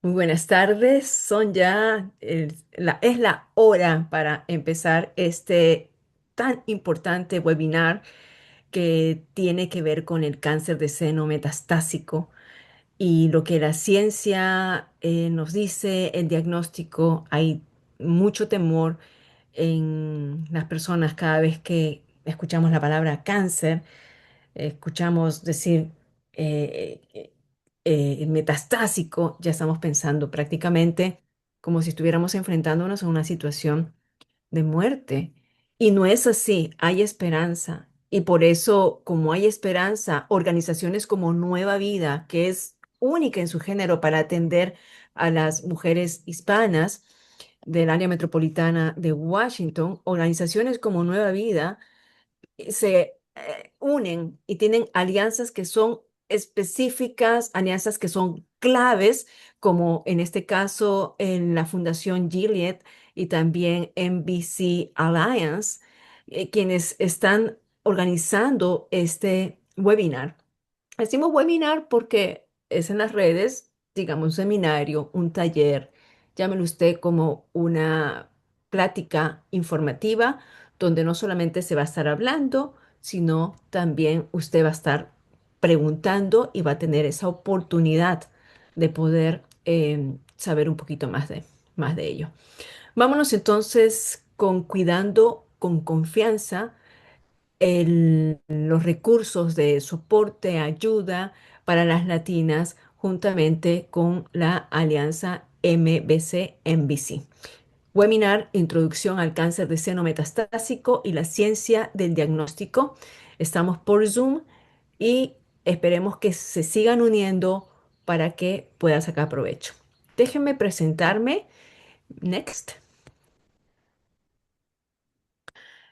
Muy buenas tardes, son ya, es la hora para empezar este tan importante webinar que tiene que ver con el cáncer de seno metastásico y lo que la ciencia nos dice, el diagnóstico. Hay mucho temor en las personas cada vez que escuchamos la palabra cáncer. Escuchamos decir metastásico, ya estamos pensando prácticamente como si estuviéramos enfrentándonos a una situación de muerte. Y no es así, hay esperanza. Y por eso, como hay esperanza, organizaciones como Nueva Vida, que es única en su género para atender a las mujeres hispanas del área metropolitana de Washington, organizaciones como Nueva Vida se unen y tienen alianzas que son específicas, alianzas que son claves, como en este caso en la Fundación Gilead y también NBC Alliance, quienes están organizando este webinar. Decimos webinar porque es en las redes, digamos, un seminario, un taller, llámelo usted como una plática informativa donde no solamente se va a estar hablando, sino también usted va a estar preguntando y va a tener esa oportunidad de poder saber un poquito más de ello. Vámonos entonces con cuidando, con confianza los recursos de soporte, ayuda para las latinas, juntamente con la alianza MBC-NBC. Webinar Introducción al cáncer de seno metastásico y la ciencia del diagnóstico. Estamos por Zoom y esperemos que se sigan uniendo para que pueda sacar provecho. Déjenme presentarme. Next.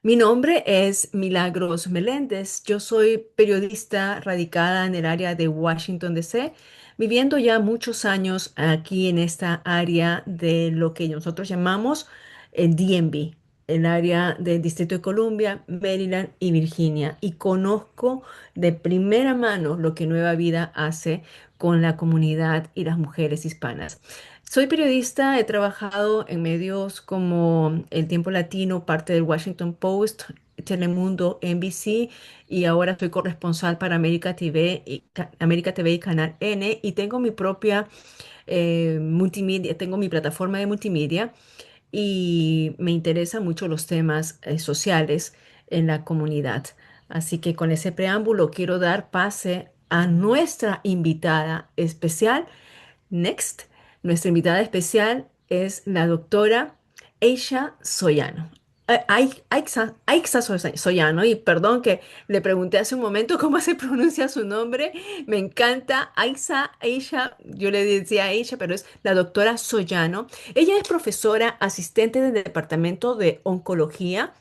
Mi nombre es Milagros Meléndez. Yo soy periodista radicada en el área de Washington, D.C., viviendo ya muchos años aquí en esta área de lo que nosotros llamamos el DMV, el área del Distrito de Columbia, Maryland y Virginia. Y conozco de primera mano lo que Nueva Vida hace con la comunidad y las mujeres hispanas. Soy periodista, he trabajado en medios como El Tiempo Latino, parte del Washington Post, Telemundo, NBC, y ahora soy corresponsal para América TV y Canal N, y tengo mi propia multimedia, tengo mi plataforma de multimedia y me interesan mucho los temas sociales en la comunidad. Así que con ese preámbulo quiero dar pase a nuestra invitada especial. Next, nuestra invitada especial es la doctora Aisha Soyano. Soyano, y perdón que le pregunté hace un momento cómo se pronuncia su nombre. Me encanta Aisha, yo le decía Aisha, pero es la doctora Soyano. Ella es profesora asistente del Departamento de Oncología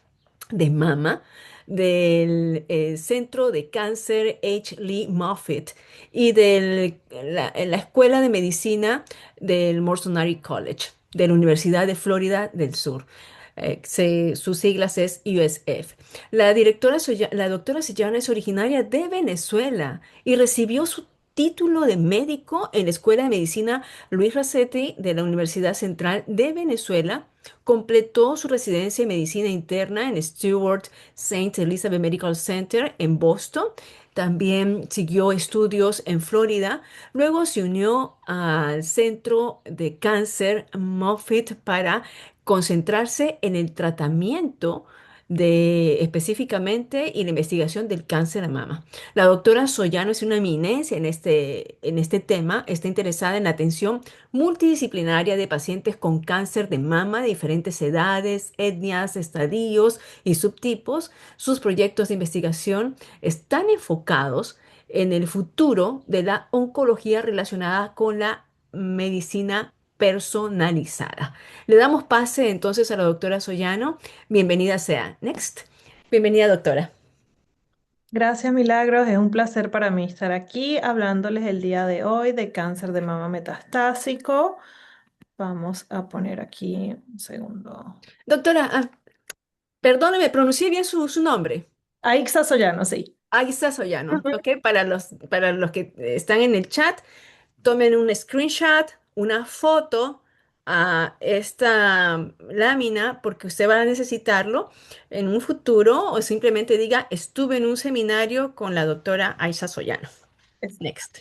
de mama del Centro de Cáncer H. Lee Moffitt y de la Escuela de Medicina del Mortuary College de la Universidad de Florida del Sur. Sus siglas es USF. La doctora Sillana es originaria de Venezuela y recibió su título de médico en la Escuela de Medicina Luis Racetti de la Universidad Central de Venezuela. Completó su residencia en medicina interna en Stewart St. Elizabeth Medical Center en Boston. También siguió estudios en Florida. Luego se unió al Centro de Cáncer Moffitt para concentrarse en el tratamiento de específicamente y la investigación del cáncer de mama. La doctora Soyano es una eminencia en este tema, está interesada en la atención multidisciplinaria de pacientes con cáncer de mama de diferentes edades, etnias, estadios y subtipos. Sus proyectos de investigación están enfocados en el futuro de la oncología relacionada con la medicina personalizada. Le damos pase entonces a la doctora Soyano. Bienvenida sea. Next. Bienvenida, doctora. Gracias, Milagros. Es un placer para mí estar aquí hablándoles el día de hoy de cáncer de mama metastásico. Vamos a poner aquí un segundo. Doctora, perdóneme, pronuncié bien su nombre. Aixa Soyano, sí. Aixa Soyano, ¿ok? Para los que están en el chat, tomen un screenshot, una foto a esta lámina porque usted va a necesitarlo en un futuro o simplemente diga, estuve en un seminario con la doctora Aisha Soyano. Next.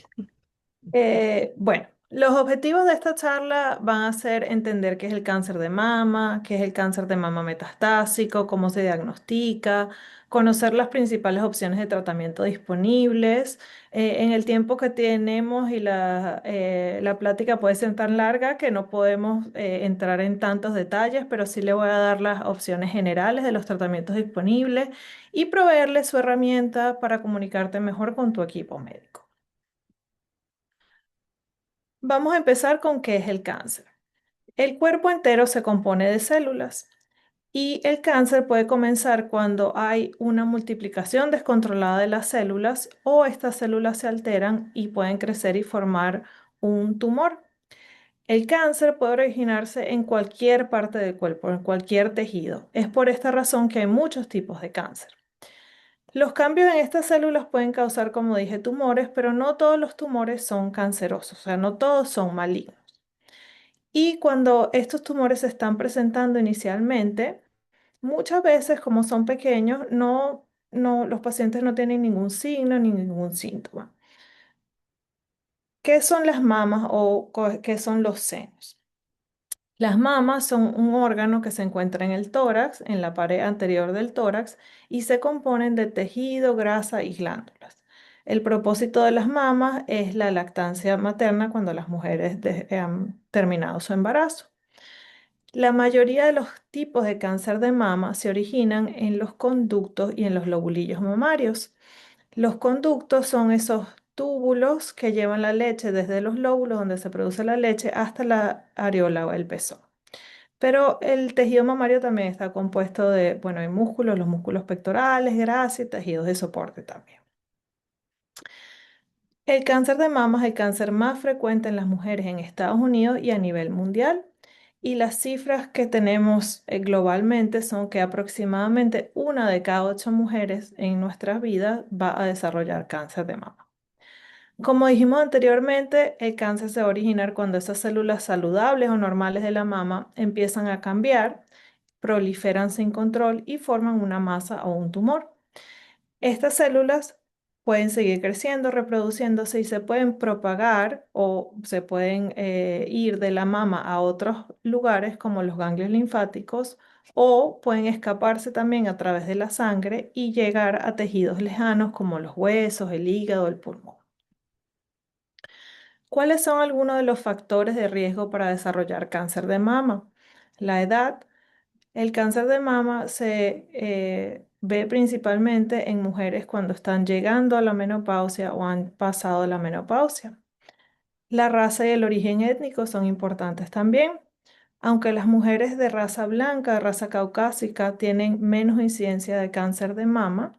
Bueno, los objetivos de esta charla van a ser entender qué es el cáncer de mama, qué es el cáncer de mama metastásico, cómo se diagnostica, conocer las principales opciones de tratamiento disponibles. En el tiempo que tenemos y la plática puede ser tan larga que no podemos entrar en tantos detalles, pero sí le voy a dar las opciones generales de los tratamientos disponibles y proveerle su herramienta para comunicarte mejor con tu equipo médico. Vamos a empezar con qué es el cáncer. El cuerpo entero se compone de células y el cáncer puede comenzar cuando hay una multiplicación descontrolada de las células o estas células se alteran y pueden crecer y formar un tumor. El cáncer puede originarse en cualquier parte del cuerpo, en cualquier tejido. Es por esta razón que hay muchos tipos de cáncer. Los cambios en estas células pueden causar, como dije, tumores, pero no todos los tumores son cancerosos, o sea, no todos son malignos. Y cuando estos tumores se están presentando inicialmente, muchas veces, como son pequeños, los pacientes no tienen ningún signo ni ningún síntoma. ¿Qué son las mamas o qué son los senos? Las mamas son un órgano que se encuentra en el tórax, en la pared anterior del tórax, y se componen de tejido, grasa y glándulas. El propósito de las mamas es la lactancia materna cuando las mujeres han terminado su embarazo. La mayoría de los tipos de cáncer de mama se originan en los conductos y en los lobulillos mamarios. Los conductos son esos túbulos que llevan la leche desde los lóbulos donde se produce la leche hasta la areola o el pezón. Pero el tejido mamario también está compuesto de, bueno, hay músculos, los músculos pectorales, grasa y tejidos de soporte también. El cáncer de mama es el cáncer más frecuente en las mujeres en Estados Unidos y a nivel mundial. Y las cifras que tenemos globalmente son que aproximadamente una de cada 8 mujeres en nuestras vidas va a desarrollar cáncer de mama. Como dijimos anteriormente, el cáncer se va a originar cuando esas células saludables o normales de la mama empiezan a cambiar, proliferan sin control y forman una masa o un tumor. Estas células pueden seguir creciendo, reproduciéndose y se pueden propagar o se pueden ir de la mama a otros lugares como los ganglios linfáticos o pueden escaparse también a través de la sangre y llegar a tejidos lejanos como los huesos, el hígado, el pulmón. ¿Cuáles son algunos de los factores de riesgo para desarrollar cáncer de mama? La edad. El cáncer de mama se ve principalmente en mujeres cuando están llegando a la menopausia o han pasado la menopausia. La raza y el origen étnico son importantes también. Aunque las mujeres de raza blanca, de raza caucásica, tienen menos incidencia de cáncer de mama,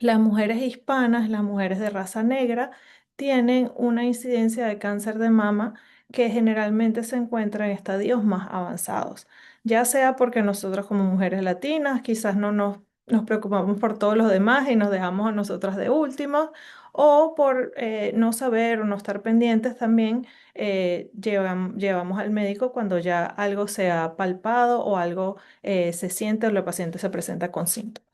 las mujeres hispanas, las mujeres de raza negra, tienen una incidencia de cáncer de mama que generalmente se encuentra en estadios más avanzados, ya sea porque nosotros como mujeres latinas quizás no nos preocupamos por todos los demás y nos dejamos a nosotras de últimos, o por no saber o no estar pendientes también llevamos al médico cuando ya algo se ha palpado o algo se siente o el paciente se presenta con síntomas.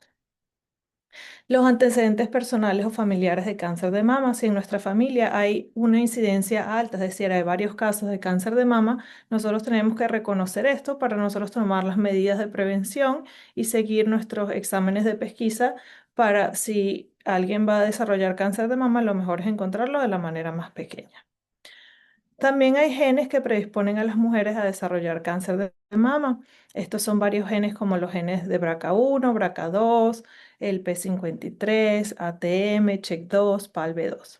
Los antecedentes personales o familiares de cáncer de mama. Si en nuestra familia hay una incidencia alta, es decir, hay varios casos de cáncer de mama, nosotros tenemos que reconocer esto para nosotros tomar las medidas de prevención y seguir nuestros exámenes de pesquisa para si alguien va a desarrollar cáncer de mama, lo mejor es encontrarlo de la manera más pequeña. También hay genes que predisponen a las mujeres a desarrollar cáncer de mama. Estos son varios genes como los genes de BRCA1, BRCA2, el P53, ATM, CHEK2, PALB2.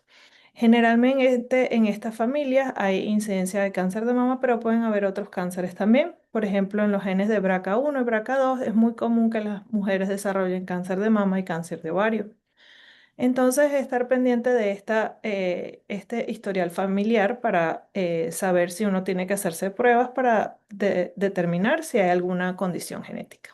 Generalmente en estas familias hay incidencia de cáncer de mama, pero pueden haber otros cánceres también. Por ejemplo, en los genes de BRCA1 y BRCA2 es muy común que las mujeres desarrollen cáncer de mama y cáncer de ovario. Entonces, estar pendiente de este historial familiar para saber si uno tiene que hacerse pruebas para determinar si hay alguna condición genética.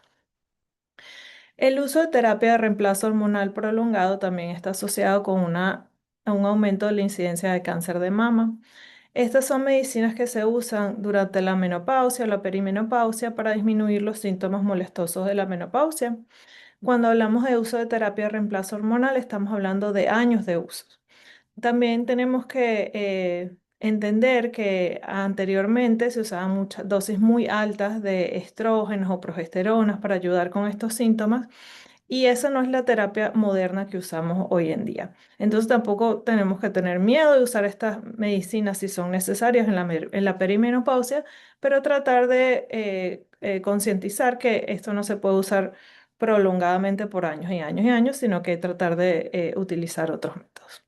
El uso de terapia de reemplazo hormonal prolongado también está asociado con a un aumento de la incidencia de cáncer de mama. Estas son medicinas que se usan durante la menopausia o la perimenopausia para disminuir los síntomas molestosos de la menopausia. Cuando hablamos de uso de terapia de reemplazo hormonal, estamos hablando de años de uso. También tenemos que entender que anteriormente se usaban muchas dosis muy altas de estrógenos o progesteronas para ayudar con estos síntomas y esa no es la terapia moderna que usamos hoy en día. Entonces tampoco tenemos que tener miedo de usar estas medicinas si son necesarias en la perimenopausia, pero tratar de concientizar que esto no se puede usar prolongadamente por años y años y años, sino que tratar de utilizar otros métodos.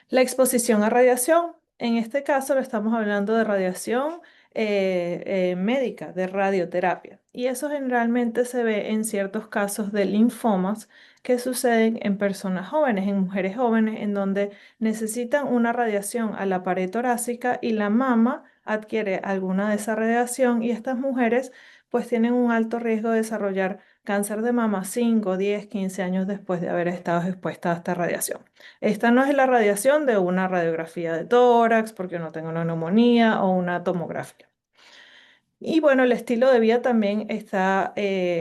La exposición a radiación, en este caso lo estamos hablando de radiación médica, de radioterapia. Y eso generalmente se ve en ciertos casos de linfomas que suceden en personas jóvenes, en mujeres jóvenes, en donde necesitan una radiación a la pared torácica y la mama adquiere alguna de esa radiación y estas mujeres pues tienen un alto riesgo de desarrollar cáncer de mama 5, 10, 15 años después de haber estado expuesta a esta radiación. Esta no es la radiación de una radiografía de tórax porque no tengo una neumonía o una tomografía. Y bueno, el estilo de vida también está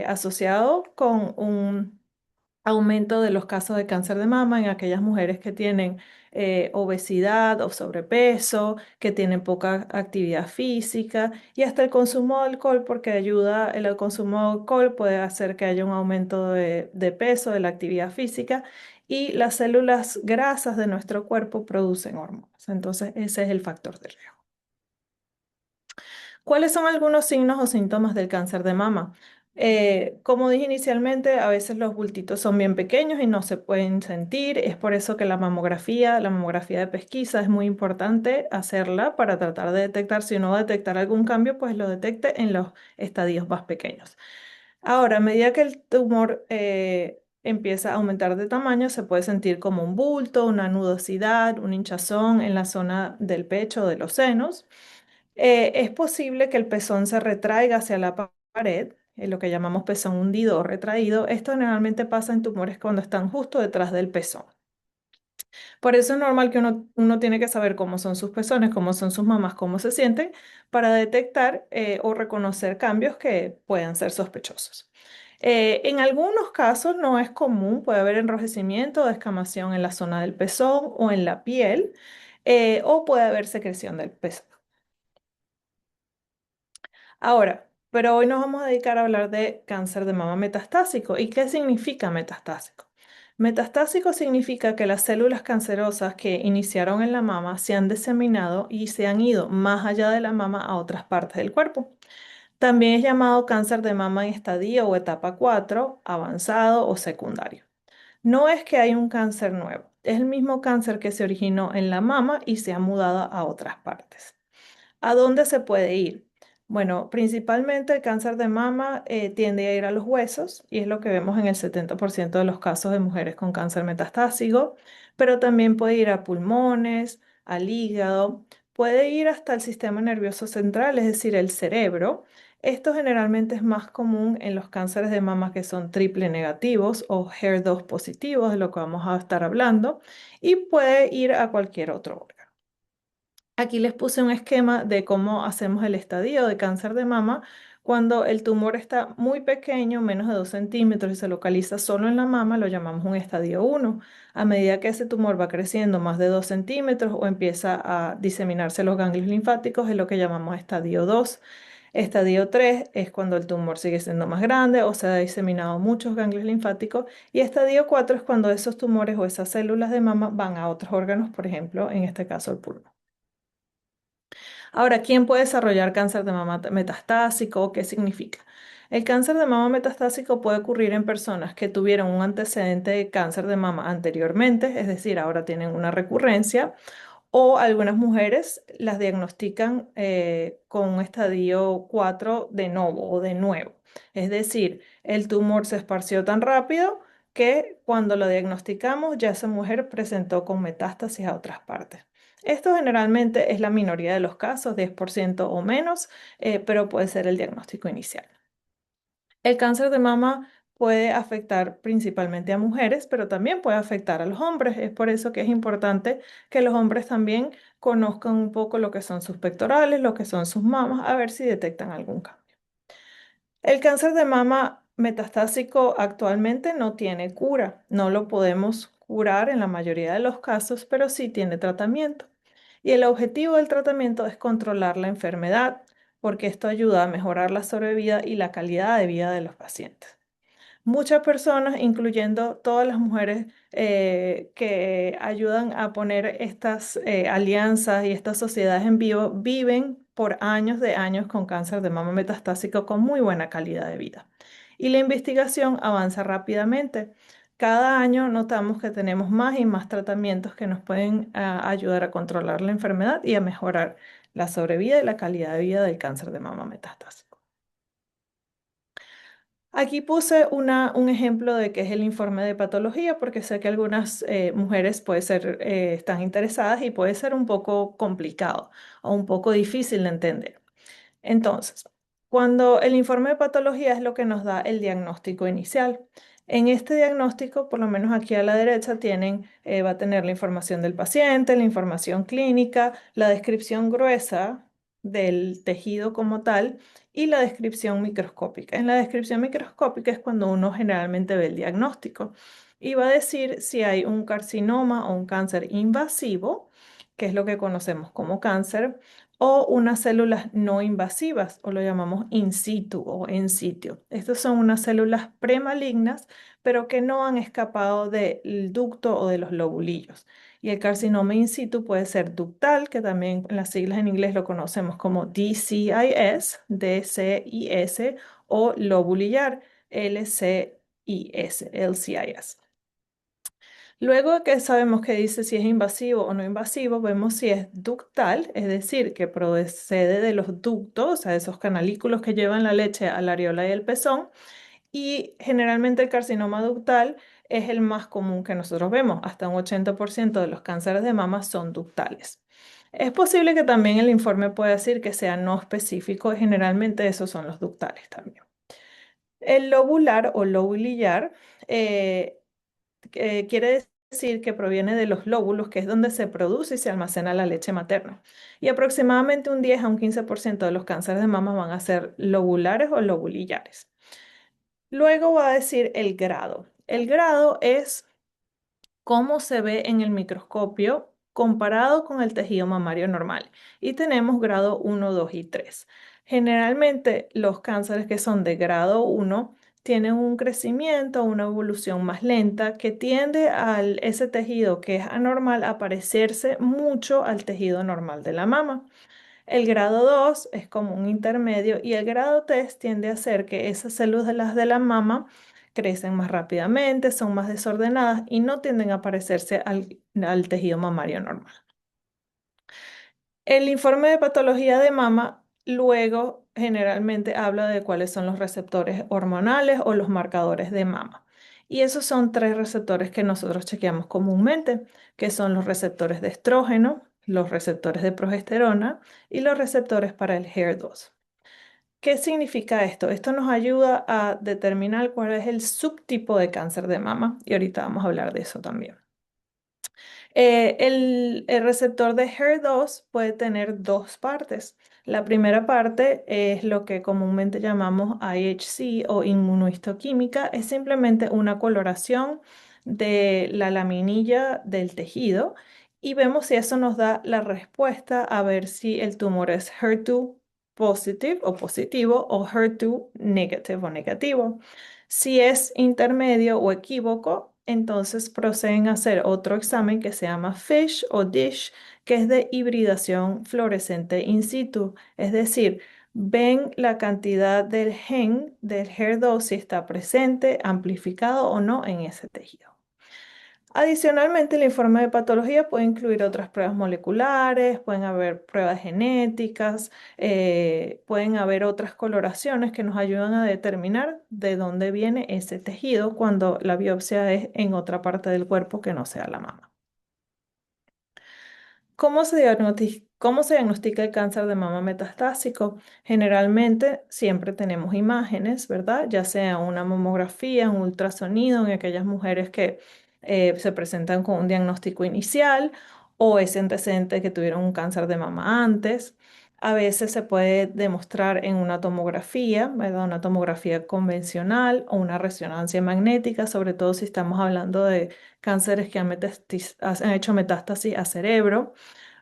asociado con un aumento de los casos de cáncer de mama en aquellas mujeres que tienen obesidad o sobrepeso, que tienen poca actividad física y hasta el consumo de alcohol, porque ayuda, el consumo de alcohol puede hacer que haya un aumento de peso, de la actividad física y las células grasas de nuestro cuerpo producen hormonas. Entonces, ese es el factor de riesgo. ¿Cuáles son algunos signos o síntomas del cáncer de mama? Como dije inicialmente, a veces los bultitos son bien pequeños y no se pueden sentir. Es por eso que la mamografía de pesquisa, es muy importante hacerla para tratar de detectar, si uno va a detectar algún cambio, pues lo detecte en los estadios más pequeños. Ahora, a medida que el tumor empieza a aumentar de tamaño, se puede sentir como un bulto, una nudosidad, un hinchazón en la zona del pecho o de los senos. Es posible que el pezón se retraiga hacia la pared, lo que llamamos pezón hundido o retraído. Esto generalmente pasa en tumores cuando están justo detrás del pezón. Por eso es normal que uno tiene que saber cómo son sus pezones, cómo son sus mamas, cómo se sienten, para detectar o reconocer cambios que puedan ser sospechosos. En algunos casos no es común, puede haber enrojecimiento o descamación en la zona del pezón o en la piel, o puede haber secreción del pezón. Ahora, pero hoy nos vamos a dedicar a hablar de cáncer de mama metastásico. ¿Y qué significa metastásico? Metastásico significa que las células cancerosas que iniciaron en la mama se han diseminado y se han ido más allá de la mama a otras partes del cuerpo. También es llamado cáncer de mama en estadio o etapa 4, avanzado o secundario. No es que hay un cáncer nuevo, es el mismo cáncer que se originó en la mama y se ha mudado a otras partes. ¿A dónde se puede ir? Bueno, principalmente el cáncer de mama tiende a ir a los huesos y es lo que vemos en el 70% de los casos de mujeres con cáncer metastásico, pero también puede ir a pulmones, al hígado, puede ir hasta el sistema nervioso central, es decir, el cerebro. Esto generalmente es más común en los cánceres de mama que son triple negativos o HER2 positivos, de lo que vamos a estar hablando, y puede ir a cualquier otro órgano. Aquí les puse un esquema de cómo hacemos el estadio de cáncer de mama cuando el tumor está muy pequeño, menos de 2 centímetros, y se localiza solo en la mama, lo llamamos un estadio 1. A medida que ese tumor va creciendo más de 2 centímetros o empieza a diseminarse los ganglios linfáticos, es lo que llamamos estadio 2. Estadio 3 es cuando el tumor sigue siendo más grande o se ha diseminado muchos ganglios linfáticos. Y estadio 4 es cuando esos tumores o esas células de mama van a otros órganos, por ejemplo, en este caso el pulmón. Ahora, ¿quién puede desarrollar cáncer de mama metastásico? ¿Qué significa? El cáncer de mama metastásico puede ocurrir en personas que tuvieron un antecedente de cáncer de mama anteriormente, es decir, ahora tienen una recurrencia, o algunas mujeres las diagnostican con un estadio 4 de novo o de nuevo. Es decir, el tumor se esparció tan rápido que cuando lo diagnosticamos ya esa mujer presentó con metástasis a otras partes. Esto generalmente es la minoría de los casos, 10% o menos, pero puede ser el diagnóstico inicial. El cáncer de mama puede afectar principalmente a mujeres, pero también puede afectar a los hombres. Es por eso que es importante que los hombres también conozcan un poco lo que son sus pectorales, lo que son sus mamas, a ver si detectan algún cambio. El cáncer de mama metastásico actualmente no tiene cura, no lo podemos curar en la mayoría de los casos, pero sí tiene tratamiento. Y el objetivo del tratamiento es controlar la enfermedad, porque esto ayuda a mejorar la sobrevida y la calidad de vida de los pacientes. Muchas personas, incluyendo todas las mujeres que ayudan a poner estas alianzas y estas sociedades en vivo, viven por años de años con cáncer de mama metastásico con muy buena calidad de vida. Y la investigación avanza rápidamente. Cada año notamos que tenemos más y más tratamientos que nos pueden ayudar a controlar la enfermedad y a mejorar la sobrevida y la calidad de vida del cáncer de mama metastásico. Aquí puse un ejemplo de qué es el informe de patología, porque sé que algunas mujeres están interesadas y puede ser un poco complicado o un poco difícil de entender. Entonces, cuando el informe de patología es lo que nos da el diagnóstico inicial. En este diagnóstico, por lo menos aquí a la derecha, va a tener la información del paciente, la información clínica, la descripción gruesa del tejido como tal y la descripción microscópica. En la descripción microscópica es cuando uno generalmente ve el diagnóstico y va a decir si hay un carcinoma o un cáncer invasivo, que es lo que conocemos como cáncer, o unas células no invasivas, o lo llamamos in situ o en sitio. Estas son unas células premalignas, pero que no han escapado del ducto o de los lobulillos. Y el carcinoma in situ puede ser ductal, que también en las siglas en inglés lo conocemos como DCIS, DCIS, o lobulillar, LCIS. Luego de que sabemos que dice si es invasivo o no invasivo, vemos si es ductal, es decir, que procede de los ductos, o sea, esos canalículos que llevan la leche a la areola y el pezón. Y generalmente el carcinoma ductal es el más común que nosotros vemos. Hasta un 80% de los cánceres de mama son ductales. Es posible que también el informe pueda decir que sea no específico y generalmente esos son los ductales también. El lobular o lobulillar eh, quiere decir que proviene de los lóbulos, que es donde se produce y se almacena la leche materna. Y aproximadamente un 10 a un 15% de los cánceres de mama van a ser lobulares o lobulillares. Luego va a decir el grado. El grado es cómo se ve en el microscopio comparado con el tejido mamario normal. Y tenemos grado 1, 2 y 3. Generalmente los cánceres que son de grado 1 tienen un crecimiento, una evolución más lenta que tiende a ese tejido que es anormal a parecerse mucho al tejido normal de la mama. El grado 2 es como un intermedio y el grado 3 tiende a ser que esas células de la mama crecen más rápidamente, son más desordenadas y no tienden a parecerse al tejido mamario normal. El informe de patología de mama luego generalmente habla de cuáles son los receptores hormonales o los marcadores de mama. Y esos son tres receptores que nosotros chequeamos comúnmente, que son los receptores de estrógeno, los receptores de progesterona y los receptores para el HER2. ¿Qué significa esto? Esto nos ayuda a determinar cuál es el subtipo de cáncer de mama y ahorita vamos a hablar de eso también. El receptor de HER2 puede tener dos partes. La primera parte es lo que comúnmente llamamos IHC o inmunohistoquímica. Es simplemente una coloración de la laminilla del tejido y vemos si eso nos da la respuesta a ver si el tumor es HER2 positive o positivo o HER2 negative o negativo. Si es intermedio o equívoco, entonces proceden a hacer otro examen que se llama FISH o DISH, que es de hibridación fluorescente in situ. Es decir, ven la cantidad del gen del HER2 si está presente, amplificado o no en ese tejido. Adicionalmente, el informe de patología puede incluir otras pruebas moleculares, pueden haber pruebas genéticas, pueden haber otras coloraciones que nos ayudan a determinar de dónde viene ese tejido cuando la biopsia es en otra parte del cuerpo que no sea la mama. ¿Cómo se ¿Cómo se diagnostica el cáncer de mama metastásico? Generalmente siempre tenemos imágenes, ¿verdad? Ya sea una mamografía, un ultrasonido en aquellas mujeres que se presentan con un diagnóstico inicial o ese antecedente que tuvieron un cáncer de mama antes. A veces se puede demostrar en una tomografía, ¿verdad? Una tomografía convencional o una resonancia magnética, sobre todo si estamos hablando de cánceres que han hecho metástasis a cerebro,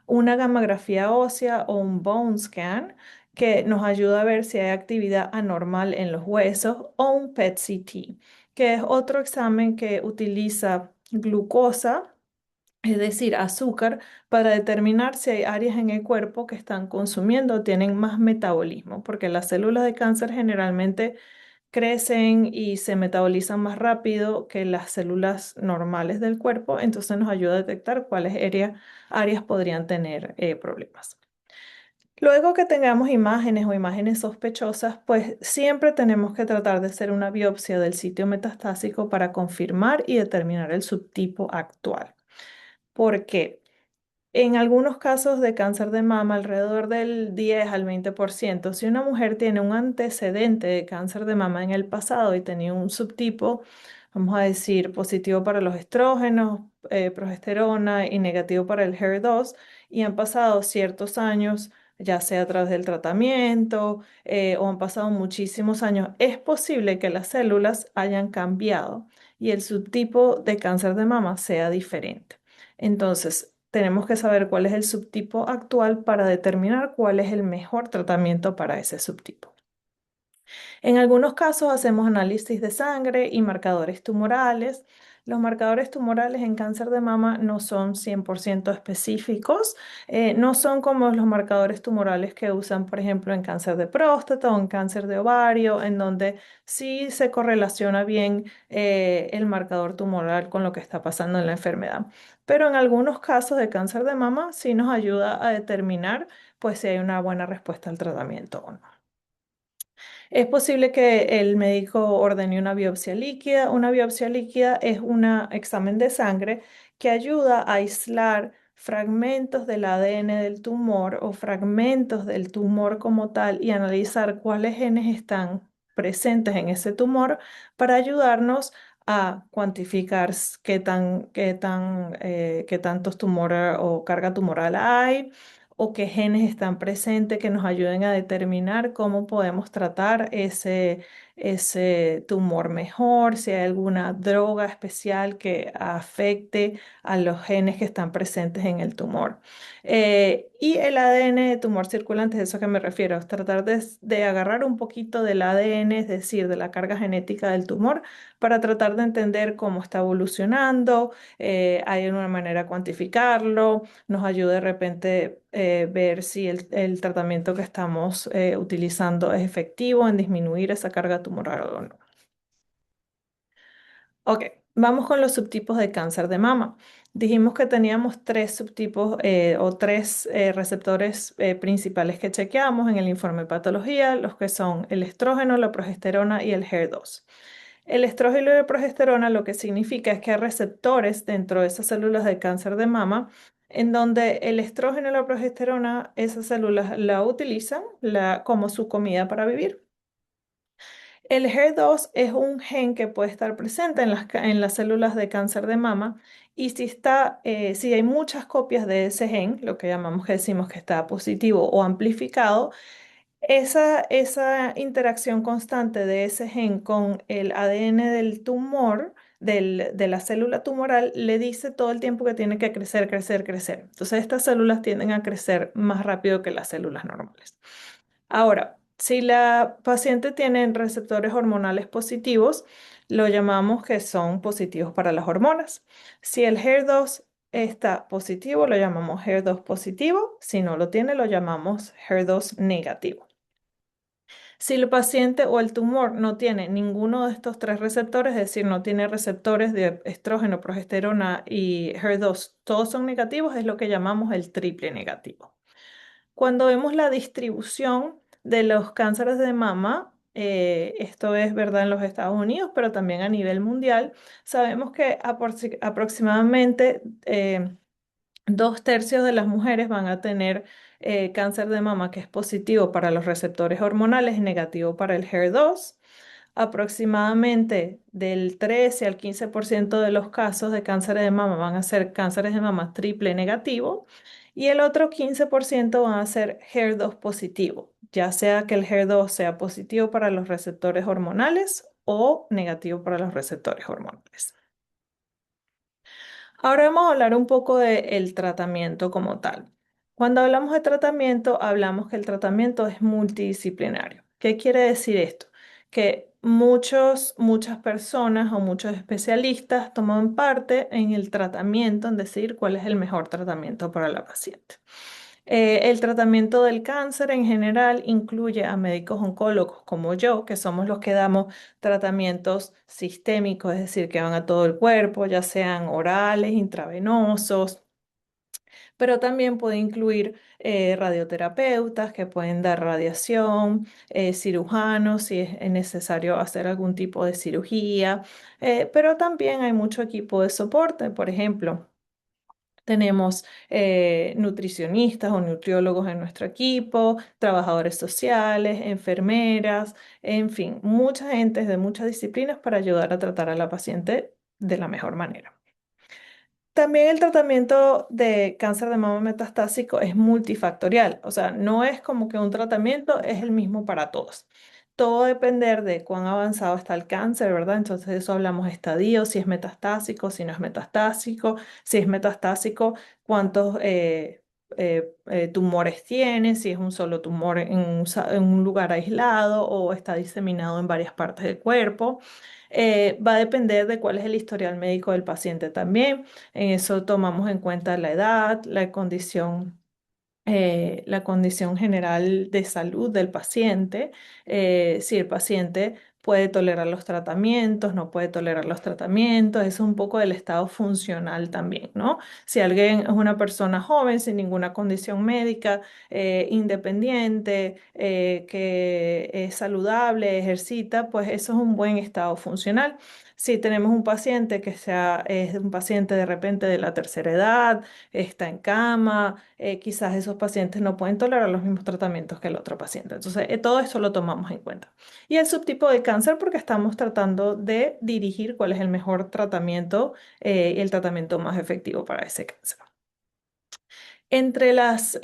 una gammagrafía ósea o un bone scan que nos ayuda a ver si hay actividad anormal en los huesos, o un PET-CT, que es otro examen que utiliza glucosa, es decir, azúcar, para determinar si hay áreas en el cuerpo que están consumiendo o tienen más metabolismo, porque las células de cáncer generalmente crecen y se metabolizan más rápido que las células normales del cuerpo, entonces nos ayuda a detectar cuáles áreas podrían tener problemas. Luego que tengamos imágenes o imágenes sospechosas, pues siempre tenemos que tratar de hacer una biopsia del sitio metastásico para confirmar y determinar el subtipo actual. ¿Por qué? En algunos casos de cáncer de mama, alrededor del 10 al 20%, si una mujer tiene un antecedente de cáncer de mama en el pasado y tenía un subtipo, vamos a decir, positivo para los estrógenos, progesterona y negativo para el HER2, y han pasado ciertos años, ya sea a través del tratamiento o han pasado muchísimos años, es posible que las células hayan cambiado y el subtipo de cáncer de mama sea diferente. Entonces, tenemos que saber cuál es el subtipo actual para determinar cuál es el mejor tratamiento para ese subtipo. En algunos casos hacemos análisis de sangre y marcadores tumorales. Los marcadores tumorales en cáncer de mama no son 100% específicos, no son como los marcadores tumorales que usan, por ejemplo, en cáncer de próstata o en cáncer de ovario, en donde sí se correlaciona bien el marcador tumoral con lo que está pasando en la enfermedad. Pero en algunos casos de cáncer de mama sí nos ayuda a determinar pues si hay una buena respuesta al tratamiento o no. Es posible que el médico ordene una biopsia líquida. Una biopsia líquida es un examen de sangre que ayuda a aislar fragmentos del ADN del tumor o fragmentos del tumor como tal y analizar cuáles genes están presentes en ese tumor para ayudarnos a cuantificar qué tantos tumores o carga tumoral hay o qué genes están presentes que nos ayuden a determinar cómo podemos tratar ese tumor mejor, si hay alguna droga especial que afecte a los genes que están presentes en el tumor. Y el ADN de tumor circulante, es eso que me refiero, es tratar de agarrar un poquito del ADN, es decir, de la carga genética del tumor, para tratar de entender cómo está evolucionando, hay una manera de cuantificarlo, nos ayuda de repente ver si el tratamiento que estamos utilizando es efectivo en disminuir esa carga tumoral o no. Ok, vamos con los subtipos de cáncer de mama. Dijimos que teníamos tres subtipos o tres receptores principales que chequeamos en el informe de patología, los que son el estrógeno, la progesterona y el HER2. El estrógeno y la progesterona lo que significa es que hay receptores dentro de esas células de cáncer de mama en donde el estrógeno y la progesterona, esas células la utilizan como su comida para vivir. El HER2 es un gen que puede estar presente en las células de cáncer de mama y si hay muchas copias de ese gen, lo que llamamos que decimos que está positivo o amplificado, esa interacción constante de ese gen con el ADN del tumor, de la célula tumoral, le dice todo el tiempo que tiene que crecer, crecer, crecer. Entonces, estas células tienden a crecer más rápido que las células normales. Ahora, si la paciente tiene receptores hormonales positivos, lo llamamos que son positivos para las hormonas. Si el HER2 está positivo, lo llamamos HER2 positivo. Si no lo tiene, lo llamamos HER2 negativo. Si el paciente o el tumor no tiene ninguno de estos tres receptores, es decir, no tiene receptores de estrógeno, progesterona y HER2, todos son negativos, es lo que llamamos el triple negativo. Cuando vemos la distribución de los cánceres de mama, esto es verdad en los Estados Unidos, pero también a nivel mundial, sabemos que aproximadamente 2/3 de las mujeres van a tener cáncer de mama que es positivo para los receptores hormonales y negativo para el HER2. Aproximadamente del 13 al 15% de los casos de cáncer de mama van a ser cánceres de mama triple negativo y el otro 15% van a ser HER2 positivo, ya sea que el HER2 sea positivo para los receptores hormonales o negativo para los receptores hormonales. Ahora vamos a hablar un poco del tratamiento como tal. Cuando hablamos de tratamiento, hablamos que el tratamiento es multidisciplinario. ¿Qué quiere decir esto? Que muchas personas o muchos especialistas toman parte en el tratamiento, en decir cuál es el mejor tratamiento para la paciente. El tratamiento del cáncer en general incluye a médicos oncólogos como yo, que somos los que damos tratamientos sistémicos, es decir, que van a todo el cuerpo, ya sean orales, intravenosos, pero también puede incluir radioterapeutas que pueden dar radiación, cirujanos si es necesario hacer algún tipo de cirugía, pero también hay mucho equipo de soporte, por ejemplo. Tenemos nutricionistas o nutriólogos en nuestro equipo, trabajadores sociales, enfermeras, en fin, mucha gente de muchas disciplinas para ayudar a tratar a la paciente de la mejor manera. También el tratamiento de cáncer de mama metastásico es multifactorial, o sea, no es como que un tratamiento es el mismo para todos. Todo depender de cuán avanzado está el cáncer, ¿verdad? Entonces, de eso hablamos de estadio, si es metastásico, si no es metastásico, si es metastásico, cuántos tumores tiene, si es un solo tumor en un lugar aislado o está diseminado en varias partes del cuerpo. Va a depender de cuál es el historial médico del paciente también. En eso tomamos en cuenta la edad, la condición general de salud del paciente, si el paciente puede tolerar los tratamientos, no puede tolerar los tratamientos, eso es un poco del estado funcional también, ¿no? Si alguien es una persona joven sin ninguna condición médica, independiente, que es saludable, ejercita, pues eso es un buen estado funcional. Si tenemos un paciente es un paciente de repente de la tercera edad, está en cama, quizás esos pacientes no pueden tolerar los mismos tratamientos que el otro paciente. Entonces, todo eso lo tomamos en cuenta. Y el subtipo de cáncer porque estamos tratando de dirigir cuál es el mejor tratamiento y el tratamiento más efectivo para ese cáncer. Entre las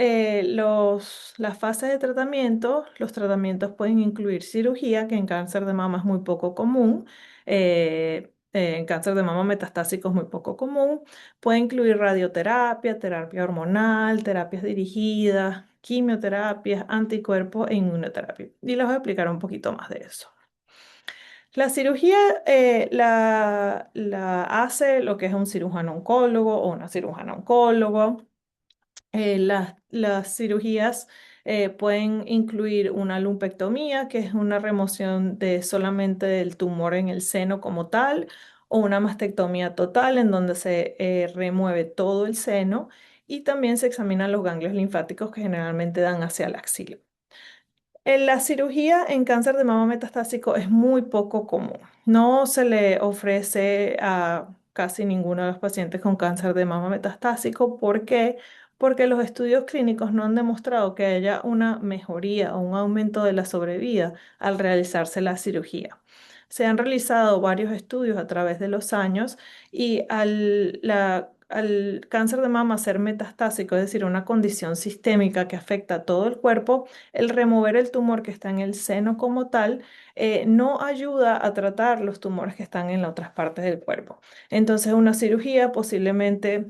fases de tratamiento, los tratamientos pueden incluir cirugía, que en cáncer de mama es muy poco común, en cáncer de mama metastásico es muy poco común. Puede incluir radioterapia, terapia hormonal, terapias dirigidas, quimioterapias, anticuerpos e inmunoterapia. Y les voy a explicar un poquito más de eso. La cirugía la hace lo que es un cirujano oncólogo o una cirujana oncólogo. Las cirugías pueden incluir una lumpectomía, que es una remoción de solamente del tumor en el seno como tal, o una mastectomía total, en donde se remueve todo el seno y también se examinan los ganglios linfáticos que generalmente dan hacia la axila. En la cirugía en cáncer de mama metastásico es muy poco común. No se le ofrece a casi ninguno de los pacientes con cáncer de mama metastásico. ¿Por qué? Porque los estudios clínicos no han demostrado que haya una mejoría o un aumento de la sobrevida al realizarse la cirugía. Se han realizado varios estudios a través de los años y al cáncer de mama ser metastásico, es decir, una condición sistémica que afecta a todo el cuerpo, el remover el tumor que está en el seno como tal no ayuda a tratar los tumores que están en las otras partes del cuerpo. Entonces, una cirugía posiblemente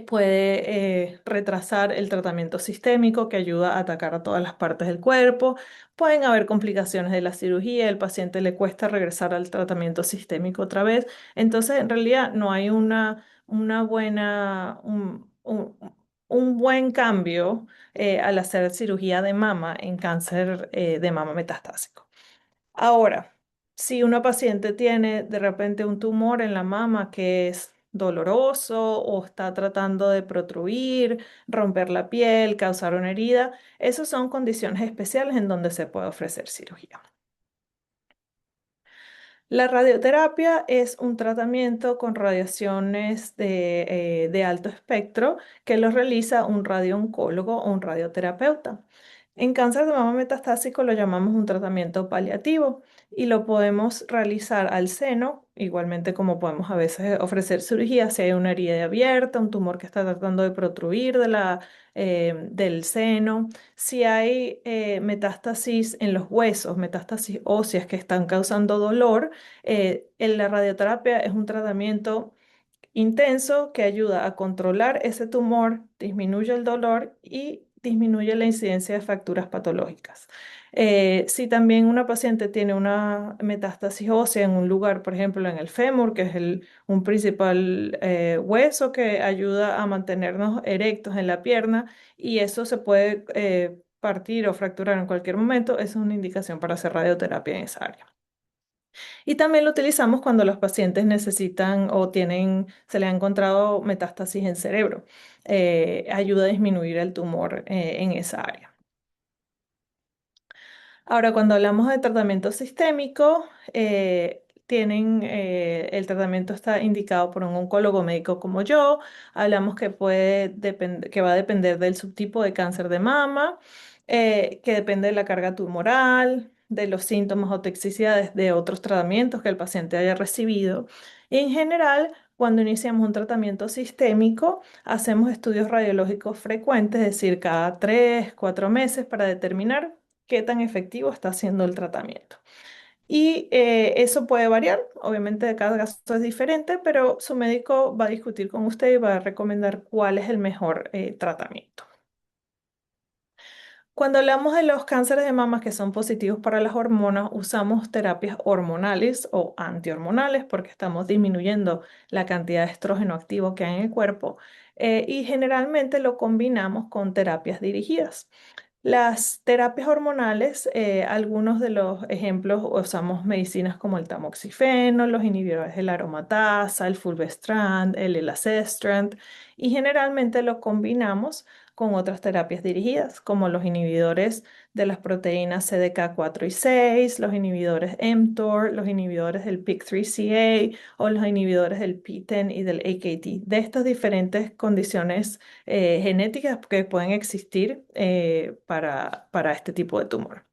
puede retrasar el tratamiento sistémico que ayuda a atacar a todas las partes del cuerpo. Pueden haber complicaciones de la cirugía, el paciente le cuesta regresar al tratamiento sistémico otra vez. Entonces, en realidad no hay una buena, un buen cambio al hacer cirugía de mama en cáncer de mama metastásico. Ahora, si una paciente tiene de repente un tumor en la mama que es doloroso o está tratando de protruir, romper la piel, causar una herida, esas son condiciones especiales en donde se puede ofrecer cirugía. La radioterapia es un tratamiento con radiaciones de alto espectro que lo realiza un radiooncólogo o un radioterapeuta. En cáncer de mama metastásico lo llamamos un tratamiento paliativo y lo podemos realizar al seno, igualmente como podemos a veces ofrecer cirugía si hay una herida abierta, un tumor que está tratando de protruir del seno, si hay metástasis en los huesos, metástasis óseas que están causando dolor. En la radioterapia es un tratamiento intenso que ayuda a controlar ese tumor, disminuye el dolor y disminuye la incidencia de fracturas patológicas. Si también una paciente tiene una metástasis ósea en un lugar, por ejemplo, en el fémur, que es un principal hueso que ayuda a mantenernos erectos en la pierna, y eso se puede partir o fracturar en cualquier momento, esa es una indicación para hacer radioterapia en esa área. Y también lo utilizamos cuando los pacientes necesitan o se les ha encontrado metástasis en cerebro. Ayuda a disminuir el tumor en esa área. Ahora, cuando hablamos de tratamiento sistémico, el tratamiento está indicado por un oncólogo médico como yo. Hablamos que va a depender del subtipo de cáncer de mama, que depende de la carga tumoral, de los síntomas o toxicidades de otros tratamientos que el paciente haya recibido. Y en general, cuando iniciamos un tratamiento sistémico, hacemos estudios radiológicos frecuentes, es decir, cada 3, 4 meses para determinar qué tan efectivo está siendo el tratamiento. Y eso puede variar, obviamente cada caso es diferente, pero su médico va a discutir con usted y va a recomendar cuál es el mejor tratamiento. Cuando hablamos de los cánceres de mama que son positivos para las hormonas, usamos terapias hormonales o antihormonales porque estamos disminuyendo la cantidad de estrógeno activo que hay en el cuerpo, y generalmente lo combinamos con terapias dirigidas. Las terapias hormonales, algunos de los ejemplos, usamos medicinas como el tamoxifeno, los inhibidores de la aromatasa, el fulvestrant, el elacestrant, y generalmente lo combinamos con otras terapias dirigidas, como los inhibidores de las proteínas CDK4 y 6, los inhibidores mTOR, los inhibidores del PIK3CA o los inhibidores del PTEN y del AKT, de estas diferentes condiciones genéticas que pueden existir para este tipo de tumor.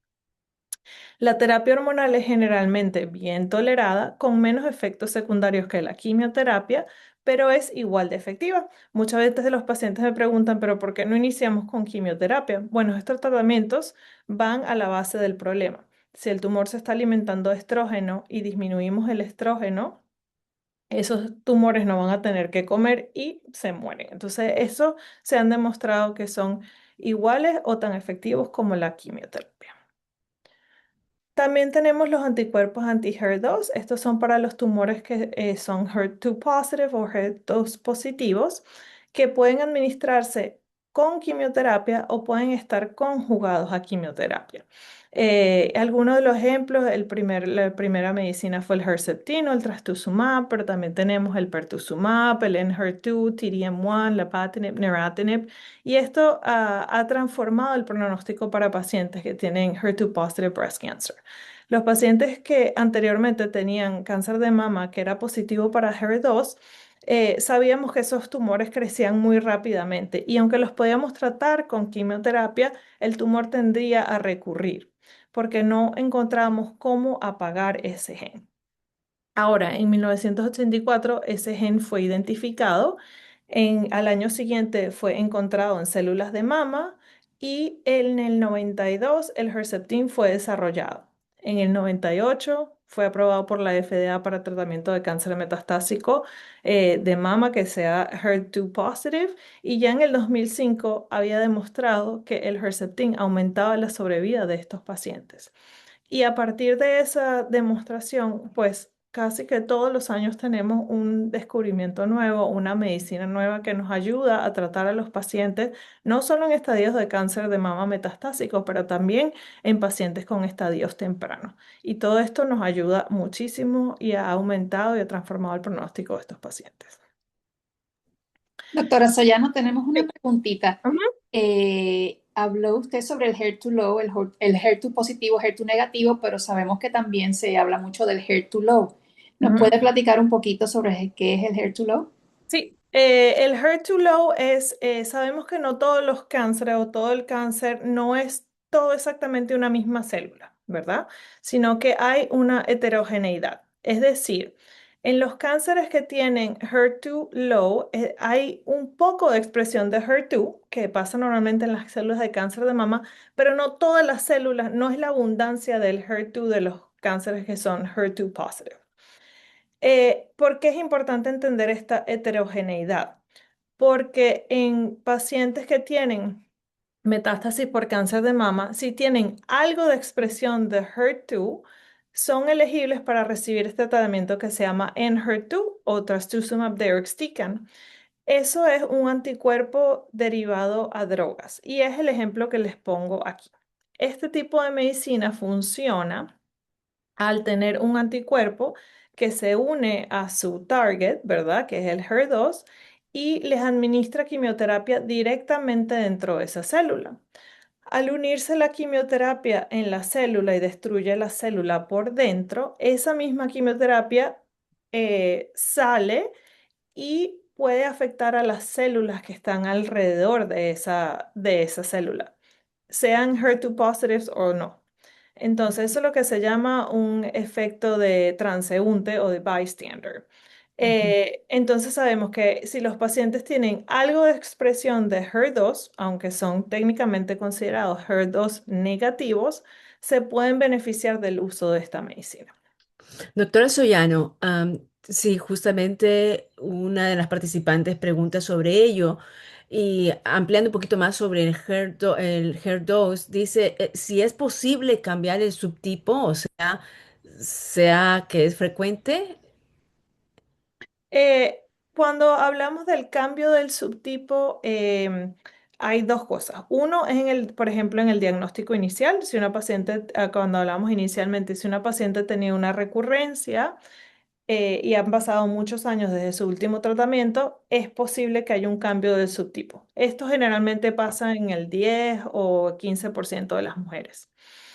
La terapia hormonal es generalmente bien tolerada, con menos efectos secundarios que la quimioterapia, pero es igual de efectiva. Muchas veces los pacientes me preguntan, ¿pero por qué no iniciamos con quimioterapia? Bueno, estos tratamientos van a la base del problema. Si el tumor se está alimentando de estrógeno y disminuimos el estrógeno, esos tumores no van a tener que comer y se mueren. Entonces, eso se han demostrado que son iguales o tan efectivos como la quimioterapia. También tenemos los anticuerpos anti-HER2. Estos son para los tumores que son HER2 positive o HER2 positivos, que pueden administrarse con quimioterapia o pueden estar conjugados a quimioterapia. Algunos de los ejemplos, la primera medicina fue el Herceptin o el trastuzumab, pero también tenemos el pertuzumab, el Enhertu, T-DM1, lapatinib, neratinib, y esto ha transformado el pronóstico para pacientes que tienen HER2 positive breast cancer. Los pacientes que anteriormente tenían cáncer de mama que era positivo para HER2, sabíamos que esos tumores crecían muy rápidamente y aunque los podíamos tratar con quimioterapia, el tumor tendría a recurrir porque no encontramos cómo apagar ese gen. Ahora, en 1984, ese gen fue identificado. Al año siguiente fue encontrado en células de mama y en el 92 el Herceptin fue desarrollado. En el 98 fue aprobado por la FDA para tratamiento de cáncer metastásico de mama que sea HER2 positive, y ya en el 2005 había demostrado que el Herceptin aumentaba la sobrevida de estos pacientes. Y a partir de esa demostración, pues casi que todos los años tenemos un descubrimiento nuevo, una medicina nueva que nos ayuda a tratar a los pacientes, no solo en estadios de cáncer de mama metastásico, pero también en pacientes con estadios tempranos. Y todo esto nos ayuda muchísimo y ha aumentado y ha transformado el pronóstico de estos pacientes. Doctora Soyano, tenemos una Sí. preguntita. Ujú. Habló usted sobre el HER2 low, el HER2 positivo, HER2 negativo, pero sabemos que también se habla mucho del HER2 low. ¿Nos puede platicar un poquito sobre qué es el HER2 low? Sí, el HER2 low es, sabemos que no todos los cánceres o todo el cáncer no es todo exactamente una misma célula, ¿verdad? Sino que hay una heterogeneidad. Es decir, en los cánceres que tienen HER2 low, hay un poco de expresión de HER2 que pasa normalmente en las células de cáncer de mama, pero no todas las células, no es la abundancia del HER2 de los cánceres que son HER2 positive. ¿Por qué es importante entender esta heterogeneidad? Porque en pacientes que tienen metástasis por cáncer de mama, si tienen algo de expresión de HER2, son elegibles para recibir este tratamiento que se llama Enhertu o trastuzumab deruxtecan. Eso es un anticuerpo derivado a drogas y es el ejemplo que les pongo aquí. Este tipo de medicina funciona al tener un anticuerpo que se une a su target, ¿verdad? Que es el HER2, y les administra quimioterapia directamente dentro de esa célula. Al unirse la quimioterapia en la célula y destruye la célula por dentro, esa misma quimioterapia sale y puede afectar a las células que están alrededor de esa célula, sean HER2 positives o no. Entonces, eso es lo que se llama un efecto de transeúnte o de bystander. Ujú. Entonces, sabemos que si los pacientes tienen algo de expresión de HER2, aunque son técnicamente considerados HER2 negativos, se pueden beneficiar del uso de esta medicina. Doctora Soyano, sí, justamente una de las participantes pregunta sobre ello y ampliando un poquito más sobre el HER2, dice si es posible cambiar el subtipo, o sea que es frecuente. Eh, Cuando hablamos del cambio del subtipo, hay dos cosas. Uno es por ejemplo, en el diagnóstico inicial. Si una paciente, cuando hablamos inicialmente, si una paciente tenía una recurrencia y han pasado muchos años desde su último tratamiento, es posible que haya un cambio del subtipo. Esto generalmente pasa en el 10 o 15% de las mujeres.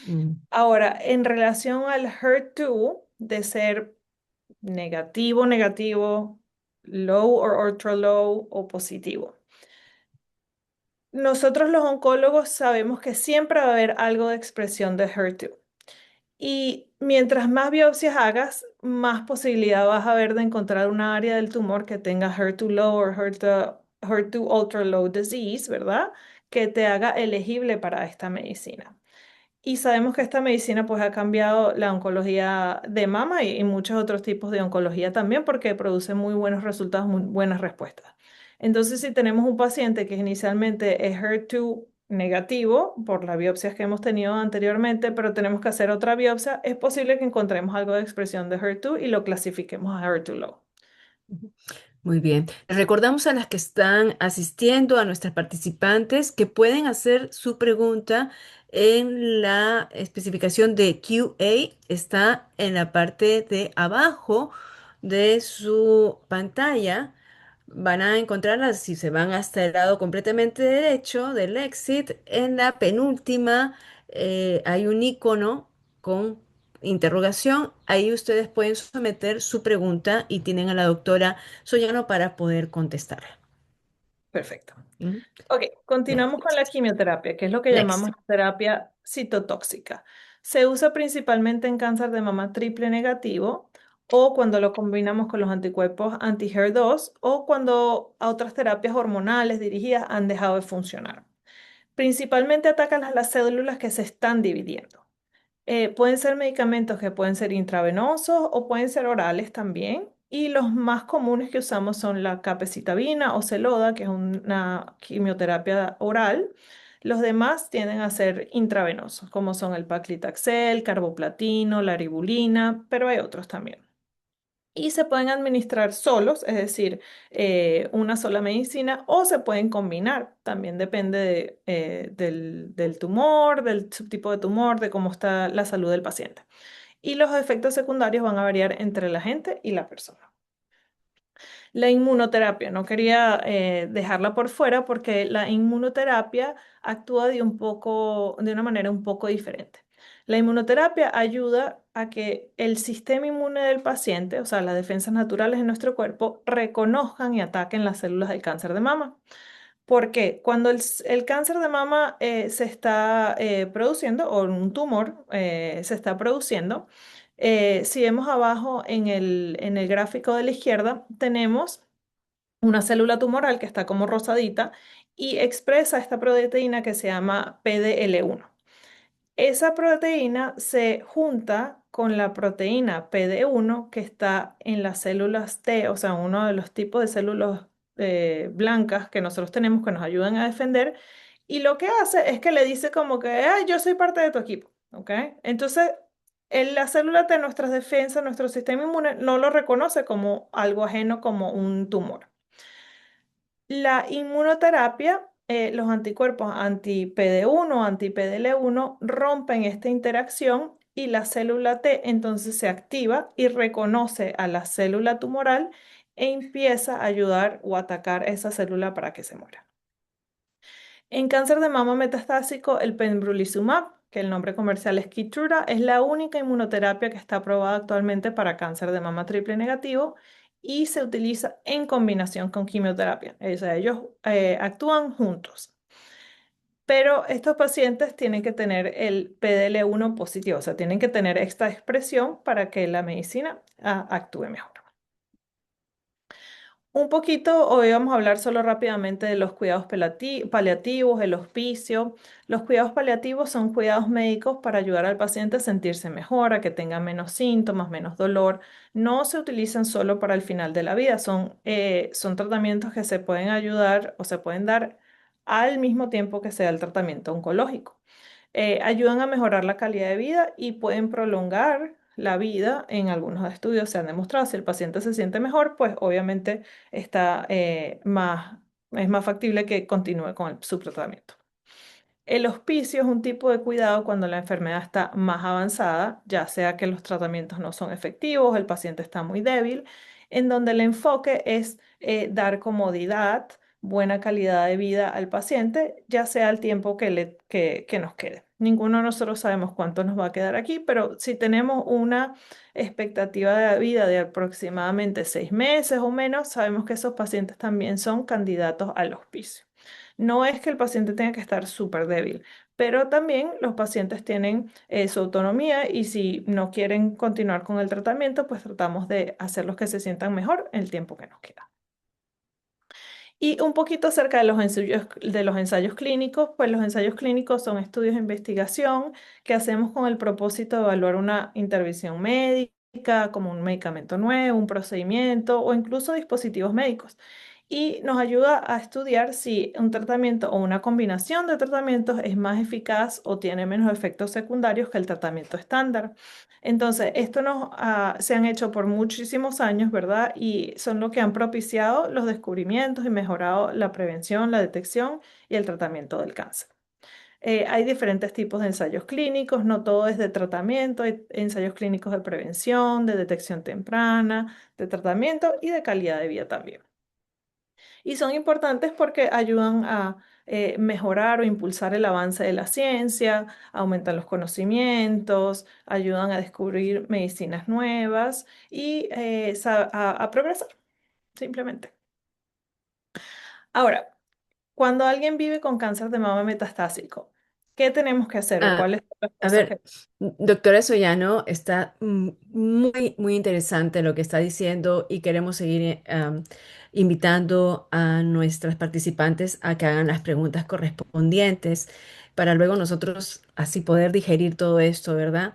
Mm. Ahora, en relación al HER2, de ser negativo, negativo, low o ultra low o positivo. Nosotros los oncólogos sabemos que siempre va a haber algo de expresión de HER2. Y mientras más biopsias hagas, más posibilidad vas a ver de encontrar una área del tumor que tenga HER2 low o HER2 ultra low disease, ¿verdad? Que te haga elegible para esta medicina. Y sabemos que esta medicina pues ha cambiado la oncología de mama y muchos otros tipos de oncología también porque produce muy buenos resultados, muy buenas respuestas. Entonces, si tenemos un paciente que inicialmente es HER2 negativo por las biopsias que hemos tenido anteriormente, pero tenemos que hacer otra biopsia, es posible que encontremos algo de expresión de HER2 y lo clasifiquemos a HER2 low. Muy bien. Recordamos a las que están asistiendo, a nuestras participantes, que pueden hacer su pregunta en la especificación de QA. Está en la parte de abajo de su pantalla. Van a encontrarla si se van hasta el lado completamente derecho del exit. En la penúltima hay un icono con interrogación. Ahí ustedes pueden someter su pregunta y tienen a la doctora Soyano para poder contestar. Perfecto. ¿Mm? Ok, continuamos con la Next. quimioterapia, que es lo que llamamos Next. terapia citotóxica. Se usa principalmente en cáncer de mama triple negativo o cuando lo combinamos con los anticuerpos anti-HER2 o cuando otras terapias hormonales dirigidas han dejado de funcionar. Principalmente atacan a las células que se están dividiendo. Pueden ser medicamentos que pueden ser intravenosos o pueden ser orales también. Y los más comunes que usamos son la capecitabina o Xeloda, que es una quimioterapia oral. Los demás tienden a ser intravenosos, como son el paclitaxel, carboplatino, la ribulina, pero hay otros también. Y se pueden administrar solos, es decir, una sola medicina, o se pueden combinar. También depende del tumor, del subtipo de tumor, de cómo está la salud del paciente. Y los efectos secundarios van a variar entre la gente y la persona. La inmunoterapia, no quería dejarla por fuera porque la inmunoterapia actúa de una manera un poco diferente. La inmunoterapia ayuda a que el sistema inmune del paciente, o sea, las defensas naturales de nuestro cuerpo, reconozcan y ataquen las células del cáncer de mama. Porque cuando el cáncer de mama se está produciendo, o un tumor se está produciendo, si vemos abajo en el gráfico de la izquierda, tenemos una célula tumoral que está como rosadita y expresa esta proteína que se llama PDL1. Esa proteína se junta con la proteína PD1 que está en las células T, o sea, uno de los tipos de células blancas que nosotros tenemos que nos ayudan a defender, y lo que hace es que le dice como que, "Ah, yo soy parte de tu equipo, ¿ok?" Entonces, la célula T, nuestras defensas, nuestro sistema inmune, no lo reconoce como algo ajeno, como un tumor. La inmunoterapia, los anticuerpos anti-PD1, anti-PDL1 rompen esta interacción y la célula T entonces se activa y reconoce a la célula tumoral e empieza a ayudar o atacar esa célula para que se muera. En cáncer de mama metastásico, el pembrolizumab, que el nombre comercial es Keytruda, es la única inmunoterapia que está aprobada actualmente para cáncer de mama triple negativo y se utiliza en combinación con quimioterapia. O sea, ellos actúan juntos. Pero estos pacientes tienen que tener el PDL1 positivo, o sea, tienen que tener esta expresión para que la medicina actúe mejor. Un poquito, hoy vamos a hablar solo rápidamente de los cuidados paliativos, el hospicio. Los cuidados paliativos son cuidados médicos para ayudar al paciente a sentirse mejor, a que tenga menos síntomas, menos dolor. No se utilizan solo para el final de la vida, son tratamientos que se pueden ayudar o se pueden dar al mismo tiempo que sea el tratamiento oncológico. Ayudan a mejorar la calidad de vida y pueden prolongar la vida. En algunos estudios se han demostrado, si el paciente se siente mejor, pues obviamente está, es más factible que continúe con su tratamiento. El hospicio es un tipo de cuidado cuando la enfermedad está más avanzada, ya sea que los tratamientos no son efectivos, el paciente está muy débil, en donde el enfoque es dar comodidad, buena calidad de vida al paciente, ya sea el tiempo que nos quede. Ninguno de nosotros sabemos cuánto nos va a quedar aquí, pero si tenemos una expectativa de vida de aproximadamente 6 meses o menos, sabemos que esos pacientes también son candidatos al hospicio. No es que el paciente tenga que estar súper débil, pero también los pacientes tienen su autonomía y si no quieren continuar con el tratamiento, pues tratamos de hacerlos que se sientan mejor el tiempo que nos queda. Y un poquito acerca de los ensayos clínicos, pues los ensayos clínicos son estudios de investigación que hacemos con el propósito de evaluar una intervención médica, como un medicamento nuevo, un procedimiento o incluso dispositivos médicos. Y nos ayuda a estudiar si un tratamiento o una combinación de tratamientos es más eficaz o tiene menos efectos secundarios que el tratamiento estándar. Entonces, se han hecho por muchísimos años, ¿verdad? Y son lo que han propiciado los descubrimientos y mejorado la prevención, la detección y el tratamiento del cáncer. Hay diferentes tipos de ensayos clínicos, no todo es de tratamiento, hay ensayos clínicos de prevención, de detección temprana, de tratamiento y de calidad de vida también. Y son importantes porque ayudan a mejorar o impulsar el avance de la ciencia, aumentan los conocimientos, ayudan a descubrir medicinas nuevas y a progresar, simplemente. Ahora, cuando alguien vive con cáncer de mama metastásico, ¿qué tenemos que hacer o Ah, cuáles son las a cosas ver, que... doctora Soyano, está muy, muy interesante lo que está diciendo y queremos seguir invitando a nuestras participantes a que hagan las preguntas correspondientes para luego nosotros así poder digerir todo esto, ¿verdad?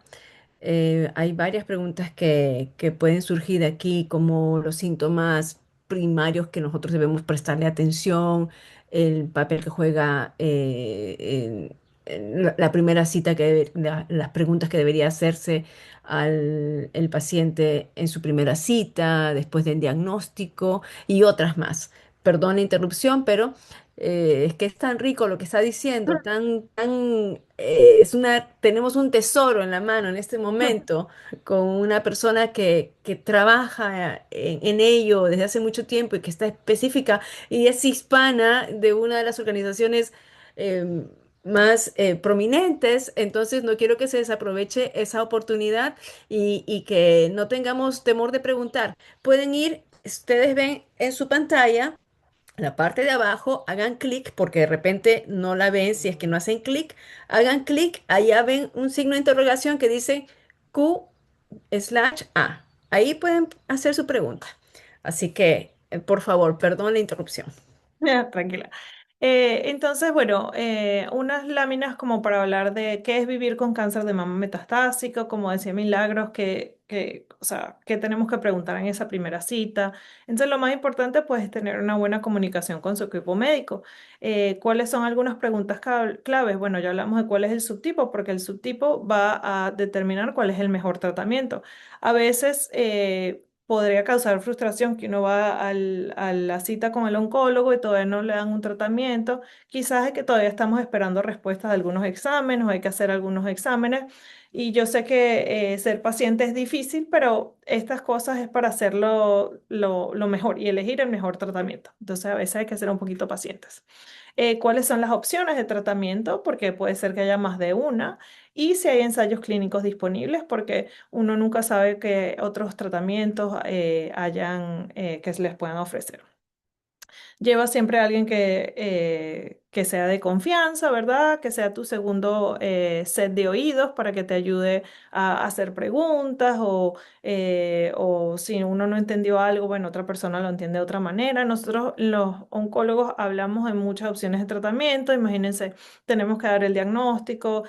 Hay varias preguntas que pueden surgir de aquí, como los síntomas primarios que nosotros debemos prestarle atención, el papel que juega en la primera cita las preguntas que debería hacerse al el paciente en su primera cita, después del diagnóstico y otras más. perdón la interrupción, pero es que es tan rico lo que está diciendo, tenemos un tesoro en la mano en este momento con una persona que trabaja en ello desde hace mucho tiempo y que está específica y es hispana de una de las organizaciones más prominentes, entonces no quiero que se desaproveche esa oportunidad y que no tengamos temor de preguntar. Pueden ir, ustedes ven en su pantalla la parte de abajo, hagan clic porque de repente no la ven si es que no hacen clic, hagan clic, allá ven un signo de interrogación que dice Q/A. Ahí pueden hacer su pregunta. Así que, por favor, perdón la interrupción. Ya, tranquila. Entonces, bueno, unas láminas como para hablar de qué es vivir con cáncer de mama metastásico, como decía Milagros, o sea, qué tenemos que preguntar en esa primera cita. Entonces, lo más importante, pues, es tener una buena comunicación con su equipo médico. ¿Cuáles son algunas preguntas claves? Bueno, ya hablamos de cuál es el subtipo, porque el subtipo va a determinar cuál es el mejor tratamiento. A veces, podría causar frustración que uno va a la cita con el oncólogo y todavía no le dan un tratamiento. Quizás es que todavía estamos esperando respuestas de algunos exámenes o hay que hacer algunos exámenes. Y yo sé que ser paciente es difícil, pero estas cosas es para hacerlo lo mejor y elegir el mejor tratamiento. Entonces a veces hay que ser un poquito pacientes. ¿Cuáles son las opciones de tratamiento? Porque puede ser que haya más de una. Y si hay ensayos clínicos disponibles, porque uno nunca sabe qué otros tratamientos que se les puedan ofrecer. Lleva siempre a alguien que sea de confianza, ¿verdad? Que sea tu segundo set de oídos para que te ayude a hacer preguntas o si uno no entendió algo, bueno, otra persona lo entiende de otra manera. Nosotros los oncólogos hablamos de muchas opciones de tratamiento. Imagínense, tenemos que dar el diagnóstico,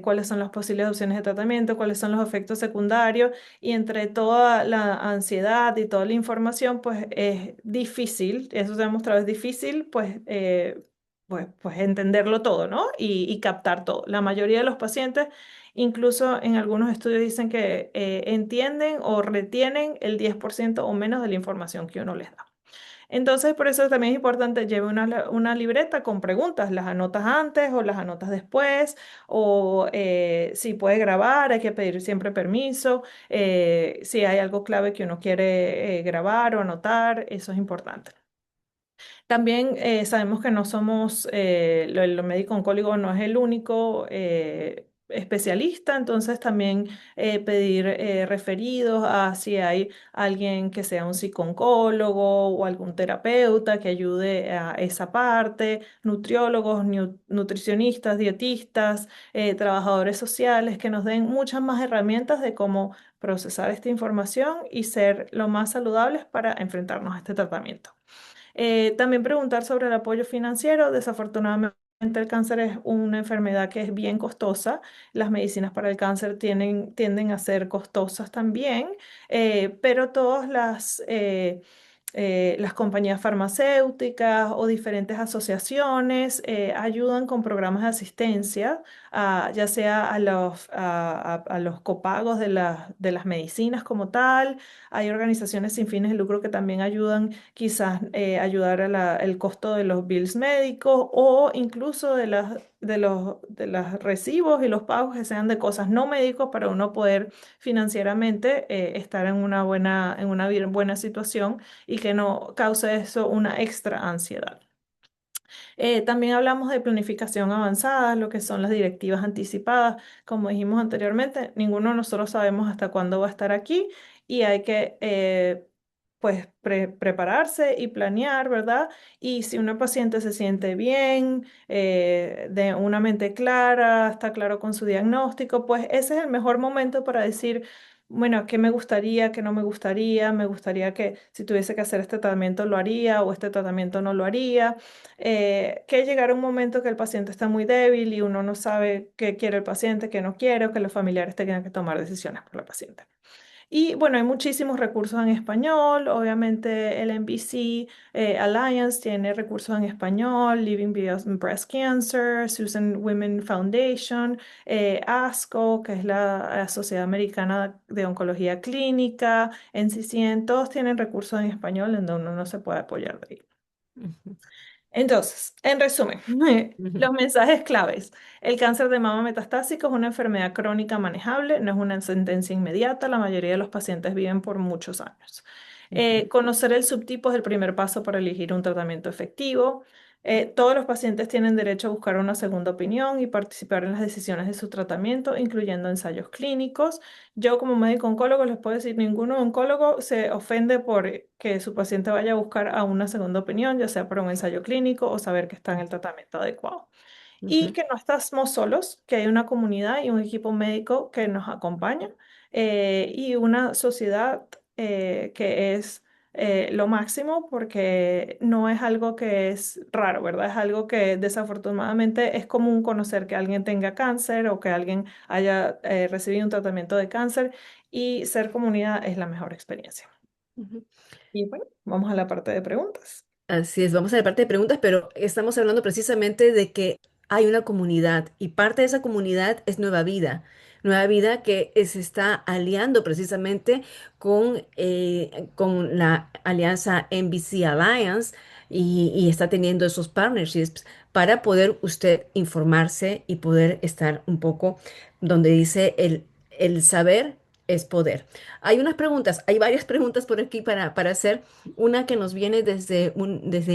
cuáles son las posibles opciones de tratamiento, cuáles son los efectos secundarios y entre toda la ansiedad y toda la información, pues es difícil, eso se ha demostrado, es difícil, pues entenderlo todo, ¿no? Y captar todo. La mayoría de los pacientes, incluso en algunos estudios dicen que entienden o retienen el 10% o menos de la información que uno les da. Entonces, por eso también es importante lleve una libreta con preguntas, las anotas antes o las anotas después, o si puede grabar, hay que pedir siempre permiso, si hay algo clave que uno quiere grabar o anotar, eso es importante. También sabemos que no somos, el médico oncólogo no es el único especialista, entonces también pedir referidos a si hay alguien que sea un psicooncólogo o algún terapeuta que ayude a esa parte, nutriólogos, nutricionistas, dietistas, trabajadores sociales que nos den muchas más herramientas de cómo procesar esta información y ser lo más saludables para enfrentarnos a este tratamiento. También preguntar sobre el apoyo financiero. Desafortunadamente, el cáncer es una enfermedad que es bien costosa. Las medicinas para el cáncer tienden a ser costosas también, pero todas las compañías farmacéuticas o diferentes asociaciones ayudan con programas de asistencia, ya sea a los copagos de las medicinas como tal. Hay organizaciones sin fines de lucro que también ayudan quizás ayudar a el costo de los bills médicos o incluso de los recibos y los pagos que sean de cosas no médicos para uno poder financieramente estar en una buena situación y que no cause eso una extra ansiedad. También hablamos de planificación avanzada, lo que son las directivas anticipadas. Como dijimos anteriormente, ninguno de nosotros sabemos hasta cuándo va a estar aquí y hay que pues prepararse y planear, ¿verdad? Y si una paciente se siente bien, de una mente clara, está claro con su diagnóstico, pues ese es el mejor momento para decir, bueno, ¿qué me gustaría, qué no me gustaría? Me gustaría que si tuviese que hacer este tratamiento lo haría o este tratamiento no lo haría. Que llegar a un momento que el paciente está muy débil y uno no sabe qué quiere el paciente, qué no quiere, o que los familiares tengan que tomar decisiones por la paciente. Y bueno, hay muchísimos recursos en español. Obviamente el NBC Alliance tiene recursos en español, Living Beyond Breast Cancer, Susan Women Foundation, ASCO, que es la Sociedad Americana de Oncología Clínica, NCCN, todos tienen recursos en español en donde uno se puede apoyar de ahí. Ujú, Entonces, en resumen, ujú, los mensajes claves. El cáncer de mama metastásico es una enfermedad crónica manejable, no es una sentencia inmediata. La mayoría de los pacientes viven por muchos años. ujú, Conocer el subtipo es el primer paso para elegir un tratamiento efectivo. Todos los pacientes tienen derecho a buscar una segunda opinión y participar en las decisiones de su tratamiento, incluyendo ensayos clínicos. Yo como médico oncólogo les puedo decir, ningún oncólogo se ofende por que su paciente vaya a buscar a una segunda opinión, ya sea para un ensayo clínico o saber que está en el tratamiento adecuado. Y ujú, que no estamos solos, que hay una comunidad y un equipo médico que nos acompaña y una sociedad que es lo máximo porque no es algo que es raro, ¿verdad? Es algo que desafortunadamente es común conocer que alguien tenga cáncer o que alguien haya recibido un tratamiento de cáncer y ser comunidad es la mejor experiencia. ujú. Y bueno, vamos a la parte de preguntas. Así es, vamos a la parte de preguntas, pero estamos hablando precisamente de que hay una comunidad y parte de esa comunidad es Nueva Vida que se está aliando precisamente con la alianza NBC Alliance y está teniendo esos partnerships para poder usted informarse y poder estar un poco donde dice el saber es poder. Hay unas preguntas, hay varias preguntas por aquí para hacer. Una que nos viene desde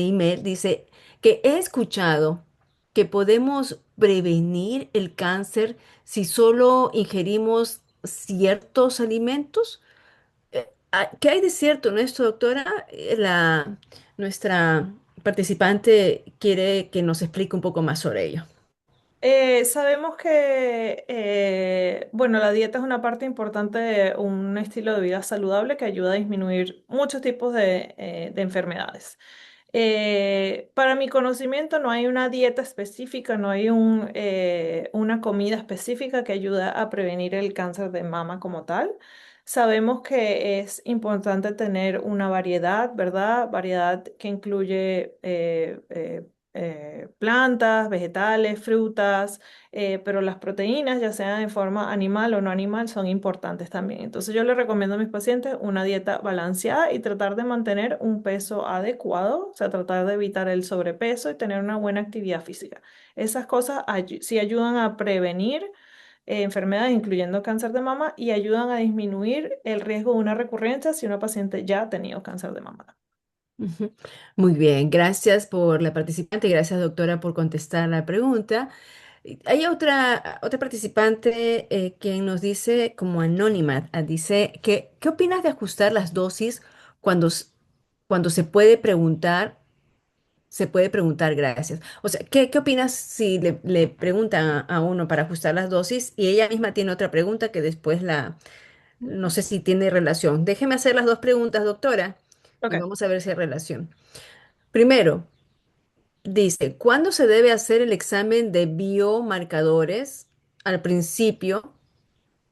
email dice que he escuchado que podemos prevenir el cáncer si solo ingerimos ciertos alimentos. ¿Qué hay de cierto en esto, doctora? Nuestra participante quiere que nos explique un poco más sobre ello. Sabemos que, bueno, la dieta es una parte importante de un estilo de vida saludable que ayuda a disminuir muchos tipos de enfermedades. Para mi conocimiento no hay una dieta específica, no hay una comida específica que ayuda a prevenir el cáncer de mama como tal. Sabemos que es importante tener una variedad, ¿verdad? Variedad que incluye plantas, vegetales, frutas, pero las proteínas, ya sean en forma animal o no animal, son importantes también. Entonces yo le recomiendo a mis pacientes una dieta balanceada y tratar de mantener un peso adecuado, o sea, tratar de evitar el sobrepeso y tener una buena actividad física. Esas cosas sí ayudan a prevenir enfermedades, incluyendo cáncer de mama, y ayudan a disminuir el riesgo de una recurrencia si una paciente ya ha tenido cáncer de mama. Ujú. Muy bien, gracias por la participante, gracias doctora por contestar la pregunta. Hay otra participante que nos dice como anónima, dice que ¿qué opinas de ajustar las dosis cuando, cuando se puede preguntar gracias? O sea, ¿qué opinas si le preguntan a uno para ajustar las dosis y ella misma tiene otra pregunta que después no sé si tiene relación? Déjeme hacer las dos preguntas, doctora, y Ok. vamos a ver si hay relación. Primero, dice, ¿cuándo se debe hacer el examen de biomarcadores? ¿Al principio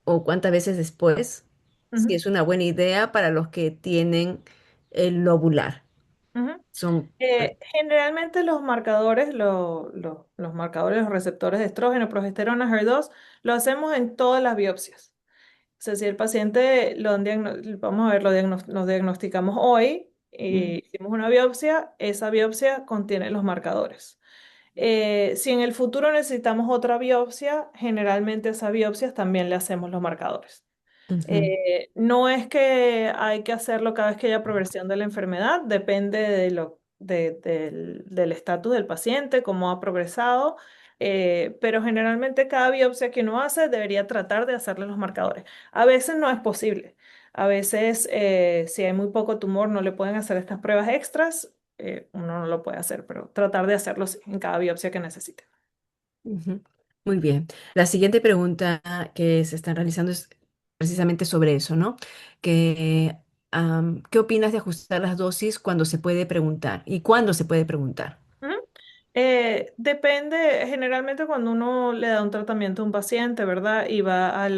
o cuántas veces después? Si Ujú, es una buena idea para los que tienen el lobular. ujú. Son, Generalmente los marcadores, los marcadores, los receptores de estrógeno, progesterona, HER2, lo hacemos en todas las biopsias. O sea, si el paciente vamos a ver, nos diagnosticamos hoy mm, y hicimos una biopsia, esa biopsia contiene los marcadores. Si en el futuro necesitamos otra biopsia, generalmente a esas biopsias también le hacemos los marcadores. ujú, No es que hay que hacerlo cada vez que haya progresión de la enfermedad, depende del estatus del paciente, cómo ha progresado, pero generalmente cada biopsia que uno hace debería tratar de hacerle los marcadores. A veces no es posible, a veces si hay muy poco tumor no le pueden hacer estas pruebas extras, uno no lo puede hacer, pero tratar de hacerlos en cada biopsia que necesite. ujú. Muy bien. La siguiente pregunta que se están realizando es precisamente sobre eso, ¿no? Que, ¿qué opinas de ajustar las dosis cuando se puede preguntar? ¿Y cuándo se puede preguntar? Ujú. Depende, generalmente cuando uno le da un tratamiento a un paciente, ¿verdad? Y va a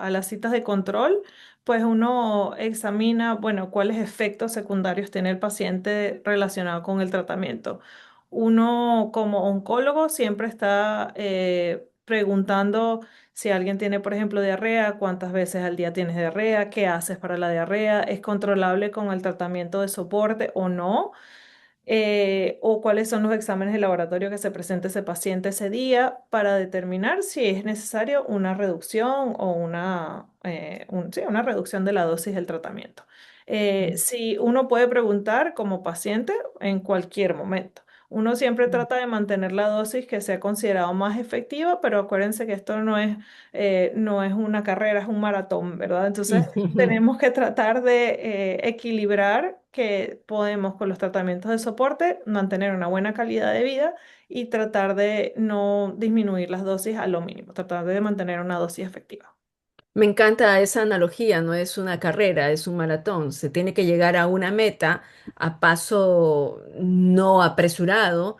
las citas de control, pues uno examina, bueno, cuáles efectos secundarios tiene el paciente relacionado con el tratamiento. Uno como oncólogo siempre está preguntando si alguien tiene, por ejemplo, diarrea, cuántas veces al día tienes diarrea, qué haces para la diarrea, es controlable con el tratamiento de soporte o no. o cuáles son los exámenes de laboratorio que se presenta ese paciente ese día para determinar si es necesario una reducción o sí, una reducción de la dosis del tratamiento. Si uno puede preguntar como paciente en cualquier momento. Uno siempre trata de mantener la dosis que sea considerado más efectiva, pero acuérdense que esto no es una carrera, es un maratón, ¿verdad? Entonces, tenemos que tratar de equilibrar que podemos con los tratamientos de soporte mantener una buena calidad de vida y tratar de no disminuir las dosis a lo mínimo, tratar de mantener una dosis efectiva. Me encanta esa analogía, no es una carrera, es un maratón. Se tiene que llegar a una meta a paso no apresurado,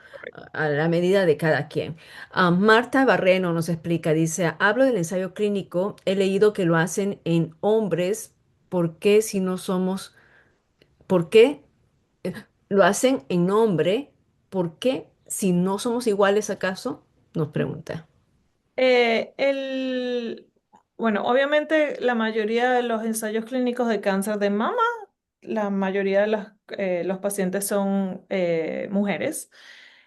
a la medida de cada quien. Marta Barreno nos explica, dice, hablo del ensayo clínico, he leído que lo hacen en hombres, ¿por qué si no somos, por qué lo hacen en hombre? ¿Por qué si no somos iguales acaso? Nos pregunta. Eh, el, bueno, obviamente la mayoría de los ensayos clínicos de cáncer de mama, la mayoría de los pacientes son mujeres.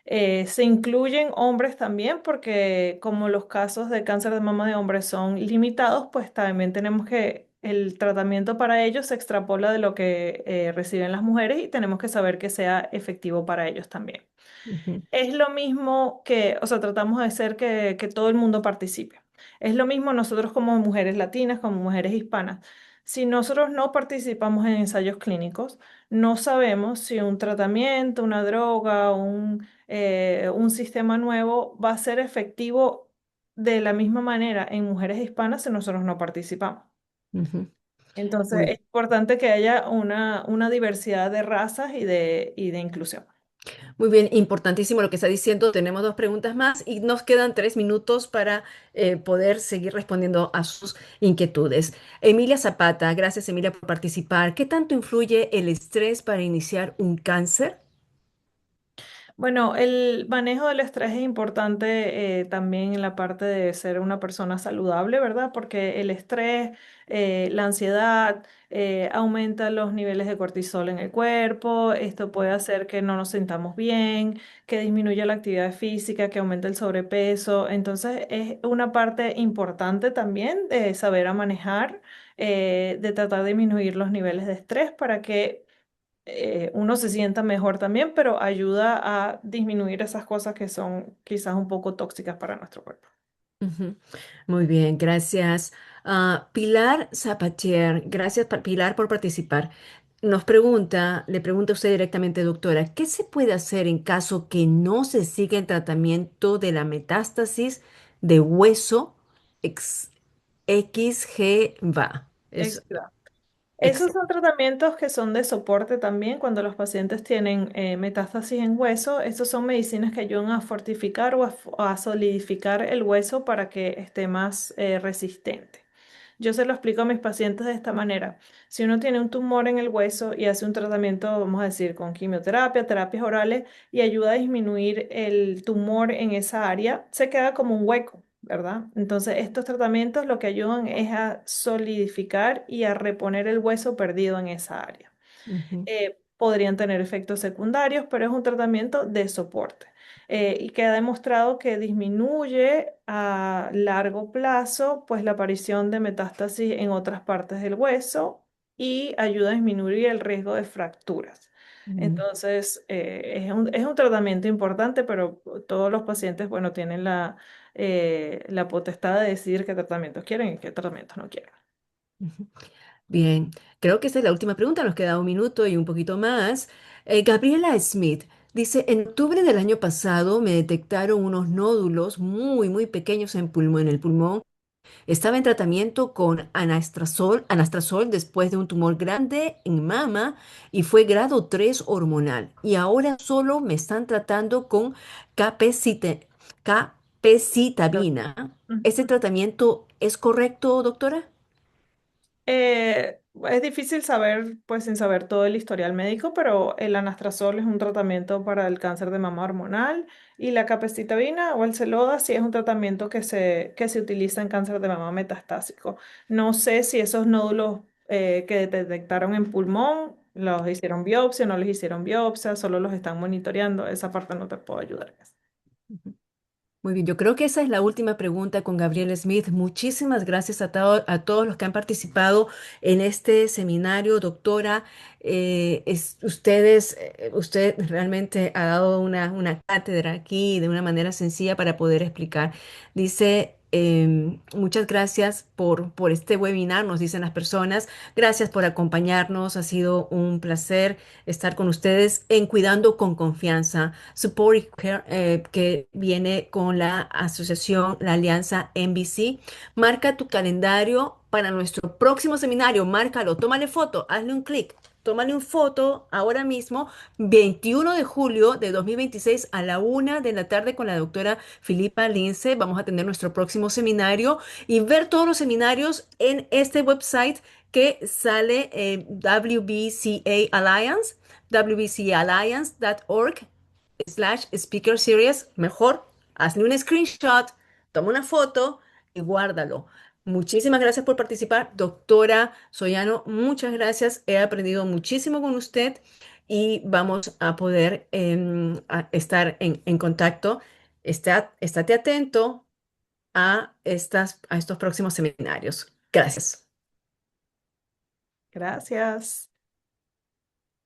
Se incluyen hombres también porque como los casos de cáncer de mama de hombres son limitados, pues también tenemos que el tratamiento para ellos se extrapola de lo que reciben las mujeres y tenemos que saber que sea efectivo para ellos también. Ujú, Es lo mismo que, o sea, tratamos de hacer que todo el mundo participe. Es lo mismo nosotros como mujeres latinas, como mujeres hispanas. Si nosotros no participamos en ensayos clínicos, no sabemos si un tratamiento, una droga, un sistema nuevo va a ser efectivo de la misma manera en mujeres hispanas si nosotros no participamos. ujú. Entonces, Muy es importante que haya una diversidad de razas y de inclusión. Muy bien, importantísimo lo que está diciendo. Tenemos dos preguntas más y nos quedan 3 minutos para poder seguir respondiendo a sus inquietudes. Emilia Zapata, gracias Emilia por participar. ¿Qué tanto influye el estrés para iniciar un cáncer? Bueno, el manejo del estrés es importante también en la parte de ser una persona saludable, ¿verdad? Porque el estrés, la ansiedad, aumenta los niveles de cortisol en el cuerpo. Esto puede hacer que no nos sintamos bien, que disminuya la actividad física, que aumente el sobrepeso. Entonces, es una parte importante también de saber a manejar, de tratar de disminuir los niveles de estrés para que uno se sienta mejor también, pero ayuda a disminuir esas cosas que son quizás un poco tóxicas para nuestro cuerpo. Ujú. Muy bien, gracias. Pilar Zapatier, gracias Pilar por participar. Nos pregunta, le pregunta a usted directamente, doctora, ¿qué se puede hacer en caso que no se siga el tratamiento de la metástasis de hueso ex- XGVA? Es Exacto. ex. Esos son tratamientos que son de soporte también cuando los pacientes tienen metástasis en hueso. Estos son medicinas que ayudan a fortificar o a solidificar el hueso para que esté más resistente. Yo se lo explico a mis pacientes de esta manera. Si uno tiene un tumor en el hueso y hace un tratamiento, vamos a decir, con quimioterapia, terapias orales y ayuda a disminuir el tumor en esa área, se queda como un hueco, ¿verdad? Entonces, estos tratamientos lo que ayudan es a solidificar y a reponer el hueso perdido en esa área. Ujú, Podrían tener efectos secundarios, pero es un tratamiento de soporte y que ha demostrado que disminuye a largo plazo pues la aparición de metástasis en otras partes del hueso y ayuda a disminuir el riesgo de fracturas. mm, Entonces, es un tratamiento importante, pero todos los pacientes, bueno, tienen la potestad de decidir qué tratamientos quieren y qué tratamientos no quieren. ujú. Bien, creo que esta es la última pregunta, nos queda un minuto y un poquito más. Gabriela Smith dice, en octubre del año pasado me detectaron unos nódulos muy pequeños en el pulmón. Estaba en tratamiento con anastrozol después de un tumor grande en mama y fue grado 3 hormonal. Y ahora solo me están tratando con capecitabina. ¿Ese tratamiento es correcto, doctora? Es difícil saber, pues sin saber todo el historial médico, pero el anastrozol es un tratamiento para el cáncer de mama hormonal y la capecitabina o el Xeloda sí es un tratamiento que se utiliza en cáncer de mama metastásico. No sé si esos nódulos que detectaron en pulmón los hicieron biopsia, no les hicieron biopsia, solo los están monitoreando. Esa parte no te puedo ayudar. Muy bien, yo creo que esa es la última pregunta con Gabriel Smith. Muchísimas gracias a todos los que han participado en este seminario, doctora. Usted realmente ha dado una cátedra aquí de una manera sencilla para poder explicar. Dice, muchas gracias por este webinar, nos dicen las personas. Gracias por acompañarnos. Ha sido un placer estar con ustedes en Cuidando con Confianza. Support Care, que viene con la asociación, la alianza NBC. Marca tu calendario para nuestro próximo seminario. Márcalo, tómale foto, hazle un clic. Tómale una foto ahora mismo, 21 de julio de 2026 a la 1 de la tarde con la doctora Filipa Lince. Vamos a tener nuestro próximo seminario y ver todos los seminarios en este website que sale WBCA Alliance, wbcalliance.org/speaker series. Mejor, hazle un screenshot, toma una foto y guárdalo. Muchísimas gracias por participar, doctora Soyano. Muchas gracias. He aprendido muchísimo con usted y vamos a poder a estar en contacto. Estate atento a estos próximos seminarios. Gracias. Gracias.